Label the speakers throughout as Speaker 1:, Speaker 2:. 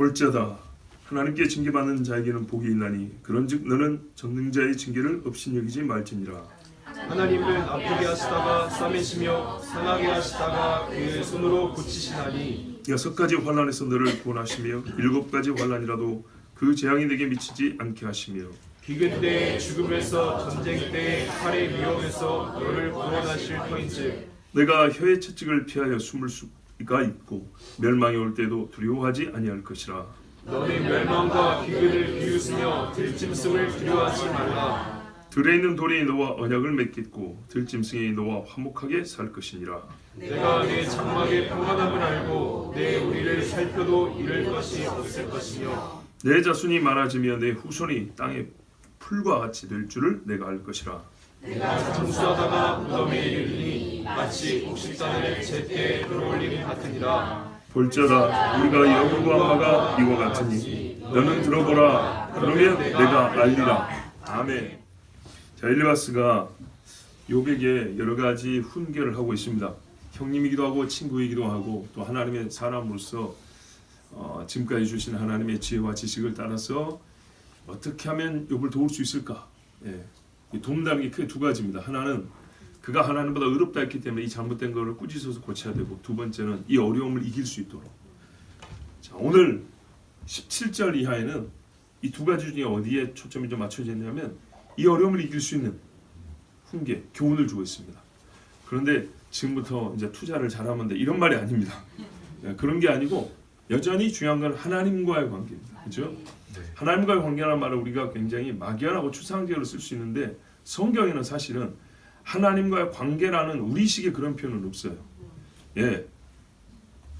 Speaker 1: 볼지어다 하나님께 징계받는 자에게는 복이 있나니 그런즉 너는 전능자의 징계를 업신여기지 말지니라.
Speaker 2: 하나님은 아프게 하시다가 싸매시며 상하게 하시다가 그의 손으로 고치시나니
Speaker 1: 6가지 환난에서 너를 구원하시며 7가지 환난이라도 그 재앙이 내게 미치지 않게 하시며
Speaker 2: 기근 때 죽음에서 전쟁 때 칼의 위험에서 너를 구원하실 터인즉
Speaker 1: 내가 혀의 채찍을 피하여 숨을 수가 있고 멸망이 올 때도 두려워하지 아니할 것이라.
Speaker 2: 너는 멸망과 기근을 비웃으며 들짐승을 두려워하지 말라.
Speaker 1: 들에 있는 돌이 너와 언약을 맺겠고 들짐승이 너와 화목하게 살 것이니라.
Speaker 2: 내가 내 장막의 평안함을 알고 내 우리를 살펴도 잃을 것이 없을 것이며
Speaker 1: 내 자손이 많아지며 내 후손이 땅의 풀과 같이 될 줄을 내가 알 것이라.
Speaker 2: 내가 정수하다가 무덤에 이르리니 마치 곡식단을 제때 끌어올림 같으니라.
Speaker 1: 볼지어다 우리가 여호와 바가 이와 같으니 너는 들어보라. 그러면 내가 알리라. 아멘. 자, 엘리바스가 욥에게 여러 가지 훈계를 하고 있습니다. 형님이기도 하고 친구이기도 하고 또 하나님의 사람으로서 지금까지 주신 하나님의 지혜와 지식을 따라서 어떻게 하면 욥을 도울 수 있을까? 돕는다는 게 크게 두 가지입니다. 하나는 그가 하나님보다 의롭다 했기 때문에 이 잘못된 것을 꾸짖어서 고쳐야 되고, 두 번째는 이 어려움을 이길 수 있도록. 자, 오늘 17절 이하에는 이 두 가지 중에 어디에 초점이 좀 맞춰져 있냐면 이 어려움을 이길 수 있는 훈계, 교훈을 주고 있습니다. 그런데 지금부터 이제 투자를 잘하면 돼 이런 말이 아닙니다. 그런 게 아니고 여전히 중요한 건 하나님과의 관계입니다. 그렇죠? 하나님과의 관계라는 말을 우리가 굉장히 막연하고 추상적으로 쓸 수 있는데 성경에는 사실은 하나님과의 관계라는 우리식의 그런 표현은 없어요.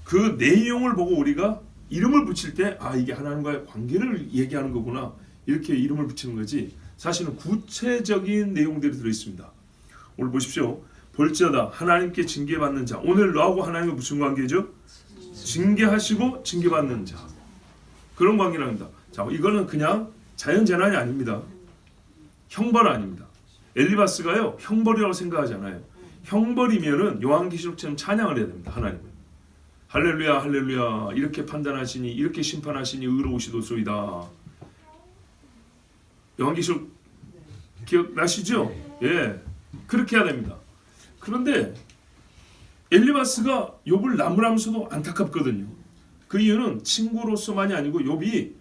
Speaker 1: 그 내용을 보고 우리가 이름을 붙일 때 이게 하나님과의 관계를 얘기하는 거구나 이렇게 이름을 붙이는 거지, 사실은 구체적인 내용들이 들어있습니다. 오늘 보십시오. 볼지어다 하나님께 징계받는 자. 오늘 너하고 하나님과 무슨 관계죠? 징계하시고 징계받는 자. 그런 관계랍니다. 자, 이거는 그냥 자연재난이 아닙니다. 형벌 아닙니다. 엘리바스가요 형벌이라고 생각하지 않아요. 형벌이면은 요한계시록처럼 찬양을 해야 됩니다. 하나님을 할렐루야 할렐루야 이렇게 판단하시니 이렇게 심판하시니 의로우시도소이다. 요한계시록 기억나시죠? 그렇게 해야 됩니다. 그런데 엘리바스가 욥을 나무라면서도 안타깝거든요. 그 이유는 친구로서만이 아니고 욥이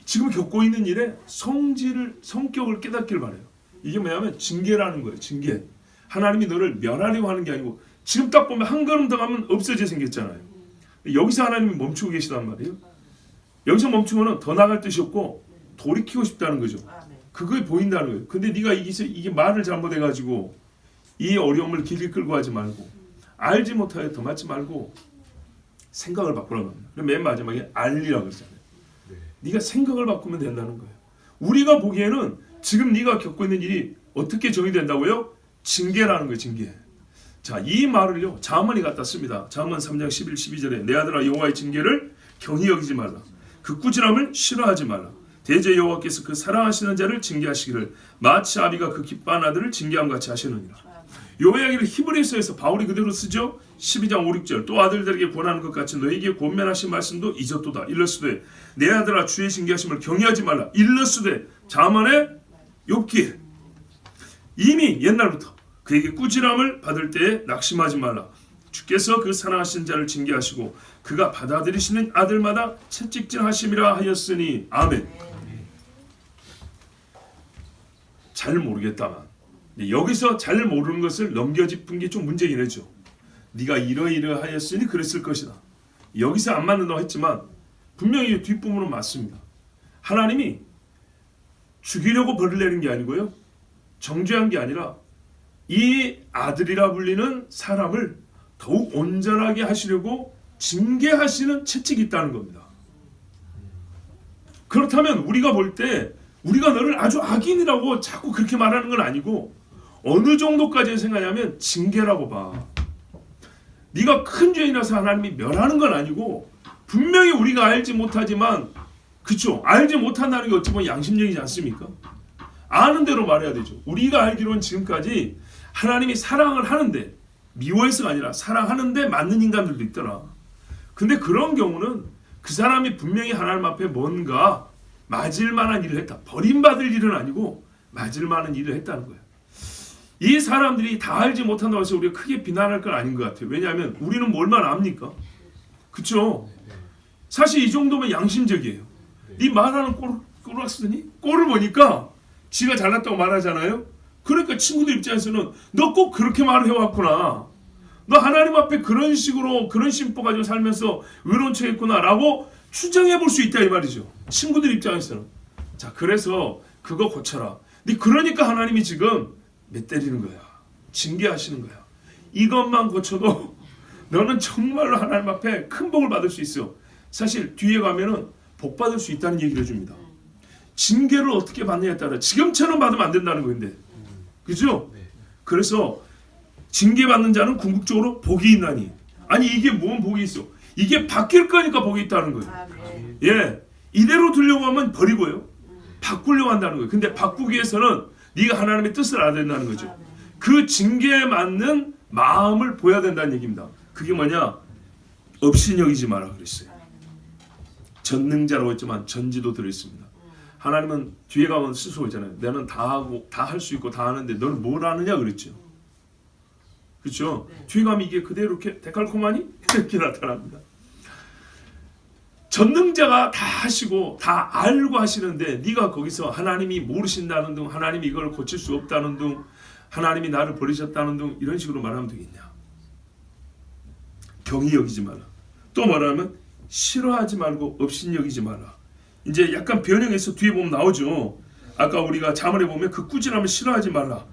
Speaker 1: 지금 겪고 있는 일에 성격을 깨닫기를 바라요. 이게 뭐냐면 징계라는 거예요. 징계. 하나님이 너를 멸하려고 하는 게 아니고, 지금 딱 보면 한 걸음 더 가면 없어져 생겼잖아요. 여기서 하나님이 멈추고 계시단 말이에요. 여기서 멈추면 더 나갈 뜻이 없고 돌이키고 싶다는 거죠. 그게 보인다는 거예요. 근데 네가 이게 말을 잘못해가지고 이 어려움을 길게 끌고 가지 말고, 알지 못하여 더 맞지 말고 생각을 바꾸라는 겁니다. 맨 마지막에 알리라고 그러잖아요. 네가 생각을 바꾸면 된다는 거예요. 우리가 보기에는 지금 네가 겪고 있는 일이 어떻게 정의된다고요? 징계라는 거예요. 징계. 자, 이 말을요 잠언이 갖다 씁니다. 잠언 3장 11, 12절에 내 아들아 여호와의 징계를 경히 여기지 말라. 그 꾸지람을 싫어하지 말라. 대제 여호와께서 그 사랑하시는 자를 징계하시기를 마치 아비가 그 기뻐하는 아들을 징계함같이 하시느니라. 요 이야기를 히브리서에서 바울이 그대로 쓰죠. 12장 5, 6절 또 아들들에게 권하는 것 같이 너에게 권면하신 말씀도 잊었도다. 일러스되 내 아들아 주의 징계하심을 경외하지 말라. 일러스되 잠언의 욥기에 이미 옛날부터 그에게 꾸지람을 받을 때에 낙심하지 말라. 주께서 그 사랑하신 자를 징계하시고 그가 받아들이시는 아들마다 채찍질하심이라 하였으니 아멘. 잘 모르겠다만 여기서 잘 모르는 것을 넘겨짚은 게 좀 문제긴 하죠. 네가 이러이러하였으니 그랬을 것이다. 여기서 안 맞는다고 했지만 분명히 뒷부분은 맞습니다. 하나님이 죽이려고 벌을 내린 게 아니고요, 정죄한 게 아니라 이 아들이라 불리는 사람을 더욱 온전하게 하시려고 징계하시는 채찍이 있다는 겁니다. 그렇다면 우리가 볼 때 우리가 너를 아주 악인이라고 자꾸 그렇게 말하는 건 아니고, 어느 정도까지 생각하냐면 징계라고 봐. 네가 큰 죄인이라서 하나님이 멸하는 건 아니고, 분명히 우리가 알지 못하지만, 그쵸? 알지 못한다는 게 어찌 보면 양심적이지 않습니까? 아는 대로 말해야 되죠. 우리가 알기로는 지금까지 하나님이 사랑을 하는데, 미워해서가 아니라 사랑하는데 맞는 인간들도 있더라. 근데 그런 경우는 그 사람이 분명히 하나님 앞에 뭔가 맞을 만한 일을 했다. 버림받을 일은 아니고 맞을 만한 일을 했다는 거예요. 이 사람들이 다 알지 못한다고 해서 우리가 크게 비난할 건 아닌 것 같아요. 왜냐하면 우리는 뭐 얼마나 압니까? 그렇죠? 사실 이 정도면 양심적이에요. 네 말하는 꼬락스니 꼴을 보니까 지가 잘났다고 말하잖아요. 그러니까 친구들 입장에서는 너 꼭 그렇게 말을 해왔구나. 너 하나님 앞에 그런 식으로 그런 심보 가지고 살면서 의로운 척했구나라고 추정해 볼 수 있다 이 말이죠. 친구들 입장에서는. 자, 그래서 그거 고쳐라. 근데 그러니까 하나님이 지금 몇 때리는 거야. 징계하시는 거야. 이것만 고쳐도 너는 정말로 하나님 앞에 큰 복을 받을 수 있어. 사실 뒤에 가면은 복 받을 수 있다는 얘기를 해줍니다. 징계를 어떻게 받느냐에 따라 지금처럼 받으면 안 된다는 건데, 그죠? 그래서 징계받는 자는 궁극적으로 복이 있나니. 아니 이게 뭔 복이 있어? 이게 바뀔 거니까 복이 있다는 거예요. 예, 이대로 두려고 하면 버리고요. 바꾸려고 한다는 거예요. 근데 바꾸기 위해서는 네가 하나님의 뜻을 알아야 된다는 거죠. 그 징계에 맞는 마음을 보여야 된다는 얘기입니다. 그게 뭐냐? 업신여기지 마라 그랬어요. 전능자라고 했지만 전지도 들어있습니다. 하나님은 뒤에 가면 스스로 있잖아요. 나는 다 하고 다 할 수 있고 다 하는데 너는 뭘 아느냐 그랬죠. 그렇죠? 뒤에 가면 이게 그대로 이렇게 데칼코마니 이렇게 나타납니다. 전능자가 다 하시고 다 알고 하시는데 네가 거기서 하나님이 모르신다는 둥, 하나님이 이걸 고칠 수 없다는 둥, 하나님이 나를 버리셨다는 둥 이런 식으로 말하면 되겠냐? 경히 여기지 마라. 또 말하면 싫어하지 말고 업신여기지 마라. 이제 약간 변형해서 뒤에 보면 나오죠. 아까 우리가 자문에 보면 그 꾸지람을 싫어하지 말라.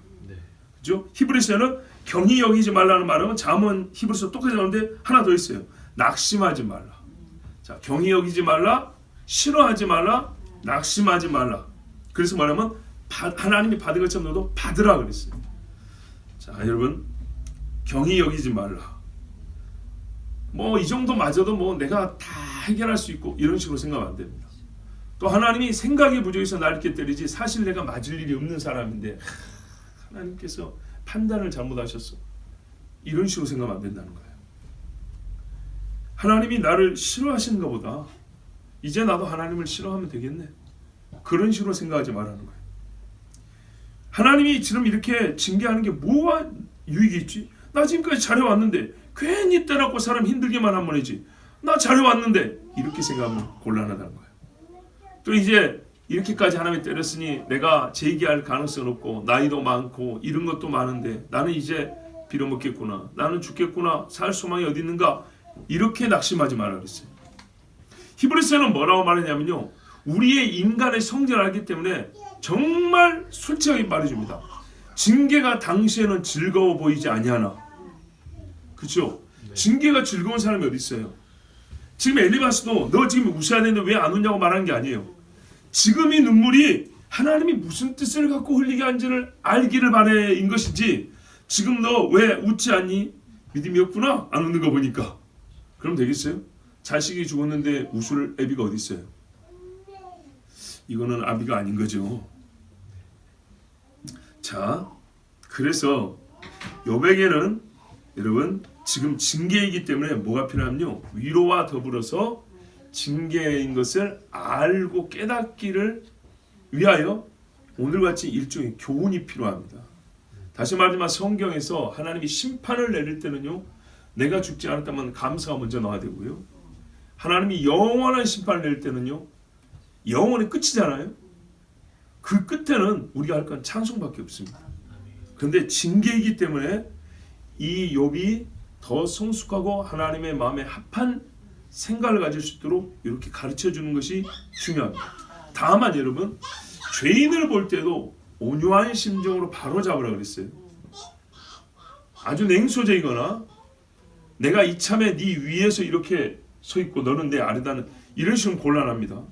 Speaker 1: 그죠? 히브리서에는 경히 여기지 말라는 말은 자문 히브리서 똑같이 나오는데 하나 더 있어요. 낙심하지 말라. 자, 경히 여기지 말라, 싫어하지 말라, 낙심하지 말라. 그래서 말하면 하나님이 받은 것처럼 너도 받으라 그랬어요. 자, 여러분 경히 여기지 말라. 뭐 이 정도마저도 뭐 내가 다 해결할 수 있고 이런 식으로 생각하면 안 됩니다. 또 하나님이 생각의 부족에서 날 이렇게 때리지 사실 내가 맞을 일이 없는 사람인데 하나님께서 판단을 잘못하셨어. 이런 식으로 생각하면 안 된다는 거예요. 하나님이 나를 싫어하시는가 보다. 이제 나도 하나님을 싫어하면 되겠네. 그런 식으로 생각하지 말라는 거예요. 하나님이 지금 이렇게 징계하는 게 뭐가 유익이 있지? 나 지금까지 잘해왔는데 괜히 때려고 사람 힘들게만 한 번이지. 나 잘해왔는데 이렇게 생각하면 곤란하다는 거예요. 또 이제 이렇게까지 하나님이 때렸으니 내가 재기할 가능성은 없고 나이도 많고 이런 것도 많은데 나는 이제 빌어먹겠구나. 나는 죽겠구나. 살 소망이 어디 있는가? 이렇게 낙심하지 말라 그랬어요. 히브리서는 뭐라고 말했냐면요. 우리의 인간의 성질을 알기 때문에 정말 솔직하게 말해줍니다. 징계가 당시에는 즐거워 보이지 아니하나. 그렇죠? 징계가 즐거운 사람이 어디 있어요? 지금 엘리바스도 너 지금 웃어야 되는데 왜 안 웃냐고 말하는 게 아니에요. 지금 이 눈물이 하나님이 무슨 뜻을 갖고 흘리게 한지를 알기를 바래인 것이지 지금 너 왜 웃지 않니? 믿음이 없구나? 안 웃는 거 보니까. 그럼 되겠어요? 자식이 죽었는데 웃을 애비가 어디 있어요? 이거는 아비가 아닌 거죠. 자, 그래서 욥에게는 여러분 지금 징계이기 때문에 뭐가 필요하면요. 위로와 더불어서 징계인 것을 알고 깨닫기를 위하여 오늘같이 일종의 교훈이 필요합니다. 다시 말하지만 성경에서 하나님이 심판을 내릴 때는요. 내가 죽지 않았다면 감사가 먼저 나와야 되고요. 하나님이 영원한 심판을 내릴 때는요. 영원의 끝이잖아요. 그 끝에는 우리가 할 건 찬송밖에 없습니다. 그런데 징계이기 때문에 이 욥이 더 성숙하고 하나님의 마음에 합한 생각을 가질 수 있도록 이렇게 가르쳐 주는 것이 중요합니다. 다만 여러분 죄인을 볼 때도 온유한 심정으로 바로 잡으라 그랬어요. 아주 냉소적이거나 내가 이참에 네 위에서 이렇게 서 있고 너는 내 아래다는 이런 식으로 곤란합니다.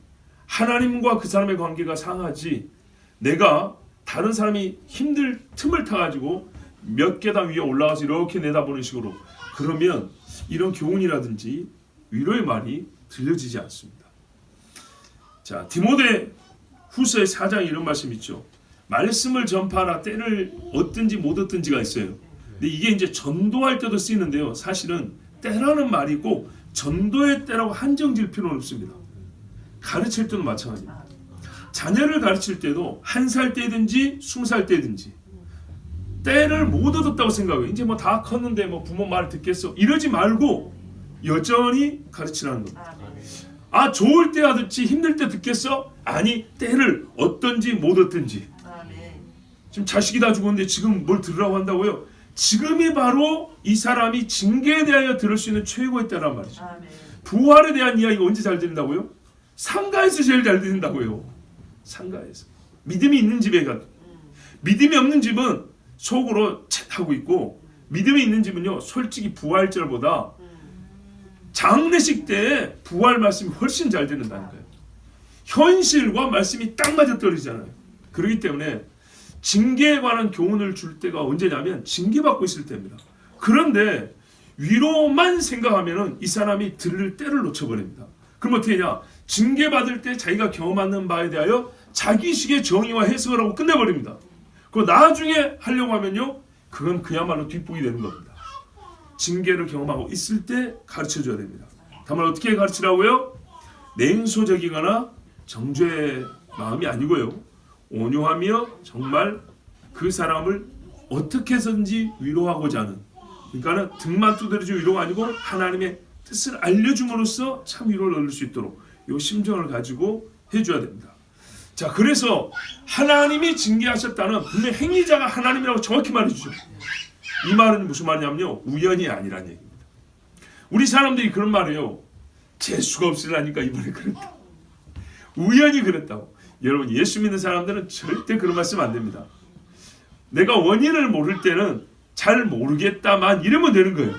Speaker 1: 하나님과 그 사람의 관계가 상하지 내가 다른 사람이 힘들 틈을 타가지고 몇 계단 위에 올라가서 이렇게 내다보는 식으로 그러면 이런 교훈이라든지 위로의 말이 들려지지 않습니다. 자, 디모데 후서의 4장 이런 말씀 있죠. 말씀을 전파하라. 때를 얻든지 못 얻든지가 있어요. 근데 이게 이제 전도할 때도 쓰이는데요. 사실은 때라는 말이 꼭 전도의 때라고 한정 지을 필요는 없습니다. 가르칠 때도 마찬가지입니다. 자녀를 가르칠 때도 1살 때든지 20살 때든지 때를 못 얻었다고 생각해요. 이제 뭐 다 컸는데 뭐 부모 말 듣겠어 이러지 말고 여전히 가르치라는 겁니다. 아, 좋을 때 하든지 힘들 때 듣겠어? 아니, 때를 얻든지 못 얻든지. 지금 자식이 다 죽었는데 지금 뭘 들으라고 한다고요? 지금이 바로 이 사람이 징계에 대하여 들을 수 있는 최고의 때란 말이죠. 부활에 대한 이야기가 언제 잘 들린다고요? 상가에서 제일 잘 들린다고요. 상가에서. 믿음이 있는 집에 가. 믿음이 없는 집은 속으로 하고 있고, 믿음이 있는 집은요, 솔직히 부활절보다 장례식 때 부활 말씀이 훨씬 잘 듣는다니까요. 현실과 말씀이 딱 맞아떨어지잖아요. 그렇기 때문에 징계에 관한 교훈을 줄 때가 언제냐면 징계받고 있을 때입니다. 그런데 위로만 생각하면은 이 사람이 들을 때를 놓쳐버립니다. 그럼 어떻게 하냐? 징계받을 때 자기가 경험하는 바에 대하여 자기식의 정의와 해석을 하고 끝내버립니다. 그 나중에 하려고 하면요, 그건 그야말로 뒷북이 되는 겁니다. 징계를 경험하고 있을 때 가르쳐줘야 됩니다. 다만 어떻게 가르치라고요? 냉소적이거나 정죄의 마음이 아니고요, 온유하며 정말 그 사람을 어떻게 해서든지 위로하고자 하는, 그러니까는 등만 두드려주는 위로가 아니고 하나님의 뜻을 알려줌으로써 참 위로를 얻을 수 있도록 이 심정을 가지고 해줘야 됩니다. 자, 그래서 하나님이 징계하셨다는 분명 행위자가 하나님이라고 정확히 말해주죠. 이 말은 무슨 말이냐면요, 우연이 아니라는 얘기입니다. 우리 사람들이 그런 말이에요. 재수가 없으려니까 이번에 그랬다. 우연히 그랬다고. 여러분, 예수 믿는 사람들은 절대 그런 말씀 안 됩니다. 내가 원인을 모를 때는 잘 모르겠다만 이러면 되는 거예요.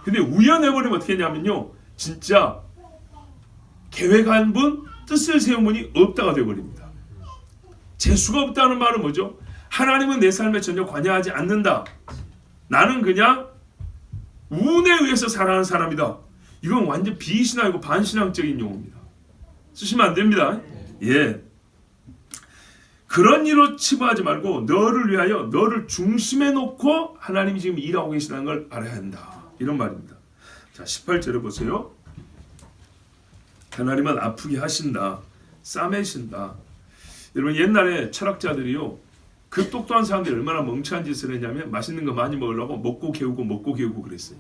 Speaker 1: 근데 우연해버리면 어떻게 하냐면요, 진짜 계획한 분, 뜻을 세운 분이 없다가 되어버립니다. 재수가 없다는 말은 뭐죠? 하나님은 내 삶에 전혀 관여하지 않는다. 나는 그냥 운에 의해서 살아가는 사람이다. 이건 완전 비신앙이고 반신앙적인 용어입니다. 쓰시면 안 됩니다. 예. 그런 일로 치부하지 말고 너를 위하여 너를 중심에 놓고 하나님이 지금 일하고 계시다는 걸 알아야 한다. 이런 말입니다. 자, 18절에 보세요. 하나님은 아프게 하신다. 싸매신다. 여러분, 옛날에 철학자들이요, 그 똑똑한 사람들이 얼마나 멍청한 짓을 했냐면 맛있는 거 많이 먹으려고 먹고 개우고 그랬어요.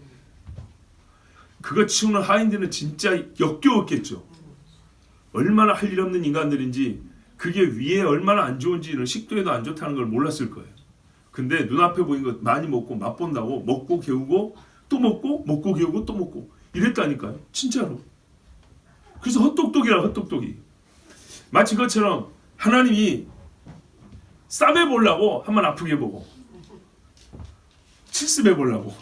Speaker 1: 그거 치우는 하인들은 진짜 역겨웠겠죠. 얼마나 할 일 없는 인간들인지, 그게 위에 얼마나 안 좋은지는 식도에도 안 좋다는 걸 몰랐을 거예요. 근데 눈앞에 보인 거 많이 먹고 맛본다고 먹고 개우고 또 먹고 개우고 또 먹고 이랬다니까요. 진짜로. 그래서 헛똑똑이라, 헛똑똑이. 마치 그것처럼 하나님이 싸매 보려고 한번 아프게 보고, 실습해 보려고,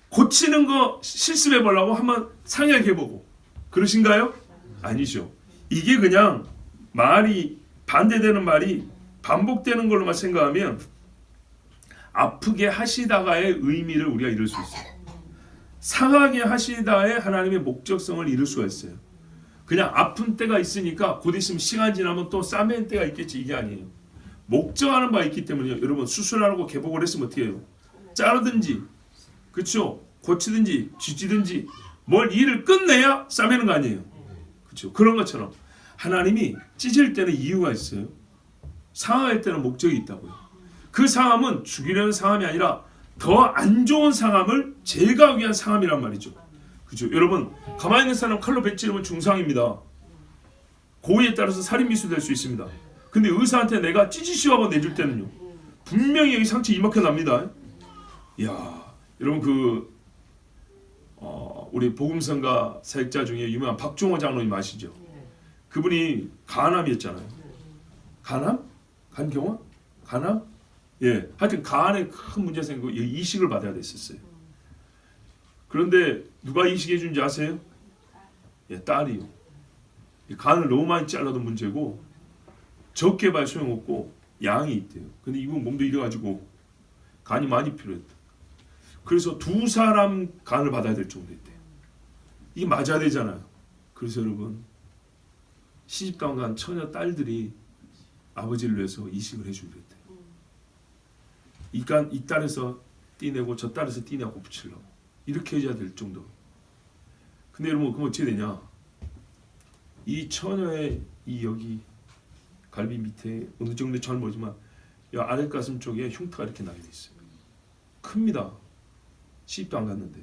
Speaker 1: 고치는 거 실습해 보려고 한번 상하게 보고 그러신가요? 아니죠. 이게 그냥 말이 반대되는 말이 반복되는 걸로만 생각하면 아프게 하시다가의 의미를 우리가 이룰 수 있어요. 상하게 하시다의 하나님의 목적성을 이룰 수가 있어요. 그냥 아픈 때가 있으니까 곧 있으면 시간 지나면 또 싸매는 때가 있겠지, 이게 아니에요. 목적하는 바가 있기 때문에요. 여러분, 수술하라고 개복을 했으면 어떻게 해요? 자르든지, 그렇죠? 고치든지 쥐지든지 뭘 일을 끝내야 싸매는 거 아니에요. 그렇죠? 그런 것처럼 하나님이 찢을 때는 이유가 있어요. 상할 때는 목적이 있다고요. 그 상함은 죽이려는 상함이 아니라 더 안 좋은 상함을 제거하기 위한 상함이란 말이죠. 그렇죠? 여러분, 가만히 있는 사람 칼로 배찌르면 중상입니다. 고의에 따라서 살인미수 될 수 있습니다. 근데 의사한테 내가 찢으시오 하고 내줄 때는요, 분명히 여기 상처 이만큼 납니다. 이야, 여러분, 우리 복음성가 사역자 중에 유명한 박종호 장로님 아시죠? 그분이 간암이었잖아요. 간암? 간경화? 간암? 예, 하여튼 간에 큰 문제 생기고 이식을 받아야 됐었어요. 그런데 누가 이식해 준지 아세요? 예, 딸이요. 간을 너무 많이 잘라도 문제고 적게 봐야 소용없고 양이 있대요. 근데 이분 몸도 이래가지고 간이 많이 필요했대. 그래서 2사람 간을 받아야 될 정도였대요. 이게 맞아야 되잖아요. 그래서 여러분, 시집간 간 처녀 딸들이 아버지를 위해서 이식을 해주기로 했대요. 이 딸에서 띠내고 저 딸에서 띠내고 붙이려고. 이렇게 해줘야 될 정도. 근데 여러분 그럼 어떻게 되냐? 이 처녀의 이 여기 갈비 밑에 어느 정도 잘 모르지만 이 아랫 가슴 쪽에 흉터가 이렇게 나게 돼 있어요. 큽니다. 시집도 안 갔는데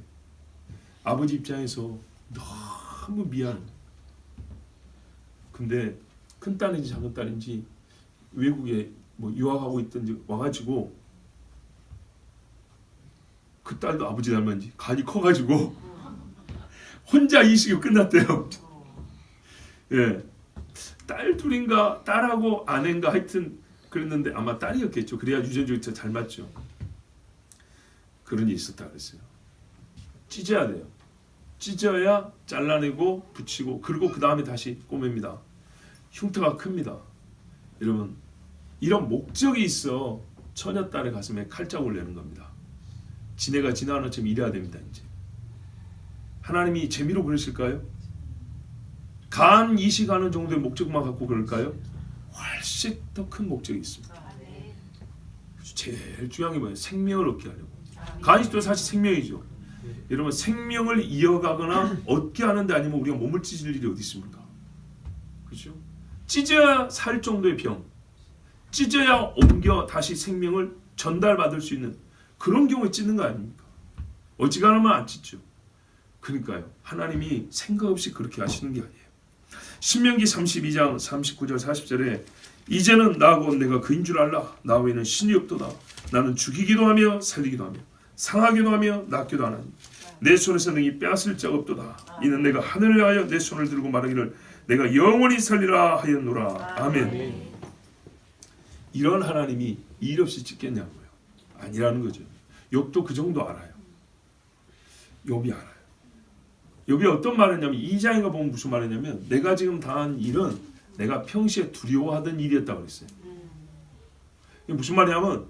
Speaker 1: 아버지 입장에서 너무 미안. 근데 큰 딸인지 작은 딸인지 외국에 뭐 유학하고 있든지 와가지고 그 딸도 아버지 닮았는지 간이 커가지고 혼자 이식이 끝났대요. 예, 딸 둘인가 딸하고 아내인가 하여튼 그랬는데 아마 딸이었겠죠. 그래야 유전적으로 잘 맞죠. 그런 일이 있었다 그랬어요. 찢어야 돼요. 찢어야 잘라내고 붙이고 그리고 그 다음에 다시 꼬맵니다. 흉터가 큽니다. 여러분 이런 목적이 있어 처녀딸의 가슴에 칼자국을 내는 겁니다. 지네가 지나는 것처럼 이래야 됩니다. 이제 하나님이 재미로 그러실까요? 간 이식하는 정도의 목적만 갖고 그럴까요? 훨씬 더 큰 목적이 있습니다. 제일 중요한 게 뭐예요? 생명을 얻게 하려고. 간 이식도 사실 생명이죠. 여러분 생명을 이어가거나 얻게 하는데 아니면 우리가 몸을 찢을 일이 어디 있습니까? 그렇죠? 찢어야 살 정도의 병, 찢어야 옮겨 다시 생명을 전달받을 수 있는 그런 경우에 찢는 거 아닙니까? 어지간하면 안 찢죠. 그러니까요. 하나님이 생각 없이 그렇게 하시는 게 아니에요. 신명기 32장 39절 40절에 이제는 나하고 내가 그인 줄 알라. 나 외에는 신이 없도다. 나는 죽이기도 하며 살리기도 하며 상하기도 하며 낫기도 하나니 내 손에서 능히 빼앗을 자가 없도다. 이는 내가 하늘을 향하여 내 손을 들고 말하기를 내가 영원히 살리라 하였노라. 아멘. 이런 하나님이 일 없이 찢겠냐고요. 아니라는 거죠. 욥도 그 정도 알아요. 욥이 알아요. 욥이 어떤 말을 했냐면 2장에 보면 무슨 말을 했냐면 내가 지금 당한 일은 내가 평시에 두려워하던 일이었다고 그랬어요. 이게 무슨 말이냐면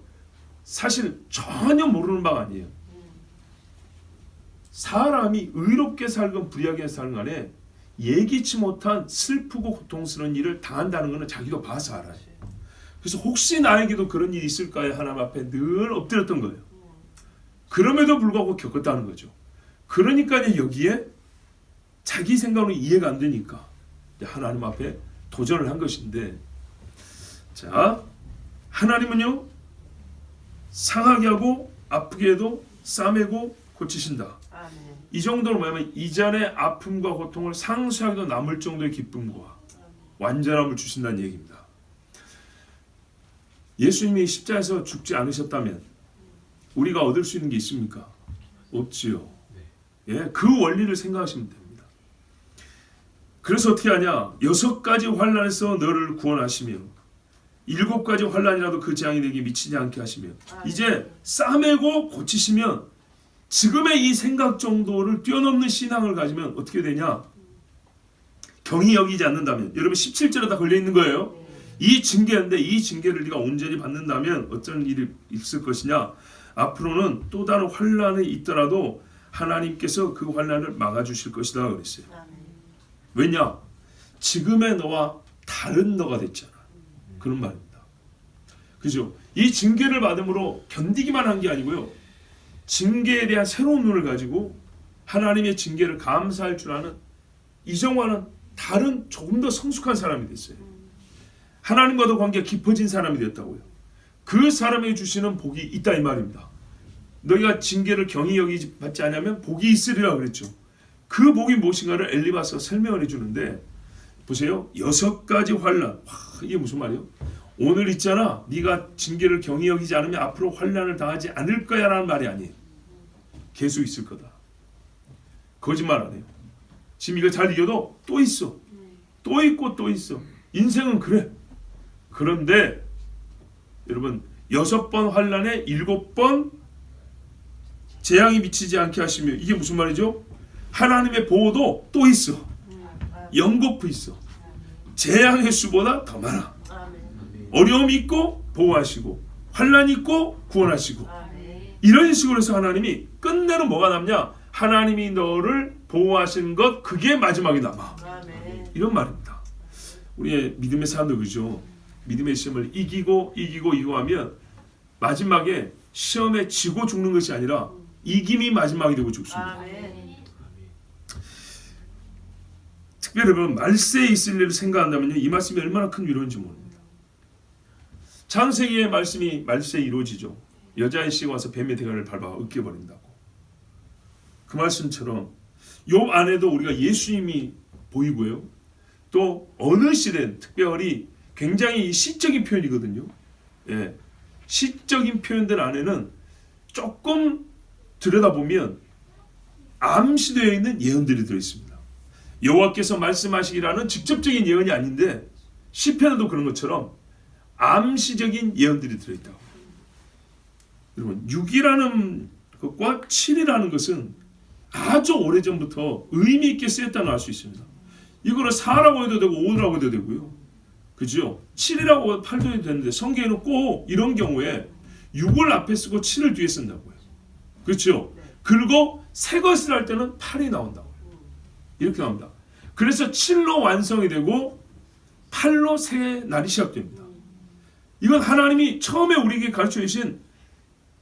Speaker 1: 사실 전혀 모르는 바가 아니에요. 사람이 의롭게 살건 불의하게 살건 간에 예기치 못한 슬프고 고통스러운 일을 당한다는 것은 자기도 봐서 알아요. 그래서 혹시 나에게도 그런 일이 있을까요? 하나님 앞에 늘 엎드렸던 거예요. 그럼에도 불구하고 겪었다는 거죠. 그러니까 여기에 자기 생각으로 이해가 안 되니까 하나님 앞에 도전을 한 것인데, 자, 하나님은요 상하게 하고 아프게 해도 싸매고 고치신다. 아멘. 이 정도로 뭐냐면 이전의 아픔과 고통을 상쇄하기도 남을 정도의 기쁨과 완전함을 주신다는 얘기입니다. 예수님이 십자가에서 죽지 않으셨다면 우리가 얻을 수 있는 게 있습니까? 없지요. 예, 그 원리를 생각하시면 됩니다. 그래서 어떻게 하냐? 6가지 환난에서 너를 구원하시며 7가지 환난이라도 그 재앙이 내게 미치지 않게 하시며 이제 싸매고 고치시면 지금의 이 생각 정도를 뛰어넘는 신앙을 가지면 어떻게 되냐? 경히 여기지 않는다면, 여러분 17절에 다 걸려있는 거예요. 이 징계인데 이 징계를 네가 온전히 받는다면 어떤 일이 있을 것이냐? 앞으로는 또 다른 환난이 있더라도 하나님께서 그 환난을 막아주실 것이다 그랬어요. 왜냐? 지금의 너와 다른 너가 됐잖아. 그런 말입니다. 그죠? 이 징계를 받음으로 견디기만 한 게 아니고요. 징계에 대한 새로운 눈을 가지고 하나님의 징계를 감사할 줄 아는 이전과는 다른 조금 더 성숙한 사람이 됐어요. 하나님과도 관계가 깊어진 사람이 됐다고요. 그 사람에게 주시는 복이 있다 이 말입니다. 너희가 징계를 경히 여기지 받지 않으면 복이 있으리라 그랬죠. 그 복이 무엇인가를 엘리바스가 설명을 해주는데 보세요. 6가지 환난. 와, 이게 무슨 말이에요? 오늘 있잖아. 네가 징계를 경히 여기지 않으면 앞으로 환난을 당하지 않을 거야 라는 말이 아니에요. 계속 있을 거다. 거짓말 안 해요. 지금 이거 잘 이겨도 또 있어. 또 있고 또 있어. 인생은 그래. 그런데 여러분 6번 환난에 7번 재앙이 미치지 않게 하시며 이게 무슨 말이죠? 하나님의 보호도 또 있어. 연거푸 있어. 재앙의 수보다 더 많아. 어려움이 있고 보호하시고 환난이 있고 구원하시고 이런 식으로 해서 하나님이 끝내는 뭐가 남냐? 하나님이 너를 보호하시는 것 그게 마지막에 남아. 이런 말입니다. 우리의 믿음의 사람들 그죠? 믿음의 시험을 이기고 하면 마지막에 시험에 지고 죽는 것이 아니라 이김이 마지막이 되고 죽습니다. 특별히 여러분 말세에 있을 일을 생각한다면요, 이 말씀이 얼마나 큰 위로인지 모릅니다. 창세기의 말씀이 말세에 이루어지죠. 여자의 씨가 와서 뱀의 대가를 밟아 으깨버린다고. 그 말씀처럼 욥 안에도 우리가 예수님이 보이고요. 또 어느 시대는 특별히 굉장히 이 시적인 표현이거든요. 예, 시적인 표현들 안에는 조금 들여다보면 암시되어 있는 예언들이 들어있습니다. 여호와께서 말씀하시기라는 직접적인 예언이 아닌데 시편에도 그런 것처럼 암시적인 예언들이 들어있다고. 여러분 6이라는 것과 7이라는 것은 아주 오래전부터 의미 있게 쓰였다는 알 수 있습니다. 이거를 4라고 해도 되고 5라고 해도 되고요. 그죠? 7이라고 8도 해도 되는데 성경에는 꼭 이런 경우에 6을 앞에 쓰고 7을 뒤에 쓴다고요. 그렇죠? 그리고 새 것을 할 때는 8이 나온다고요. 이렇게 나옵니다. 그래서 7로 완성이 되고 8로 새 날이 시작됩니다. 이건 하나님이 처음에 우리에게 가르쳐 주신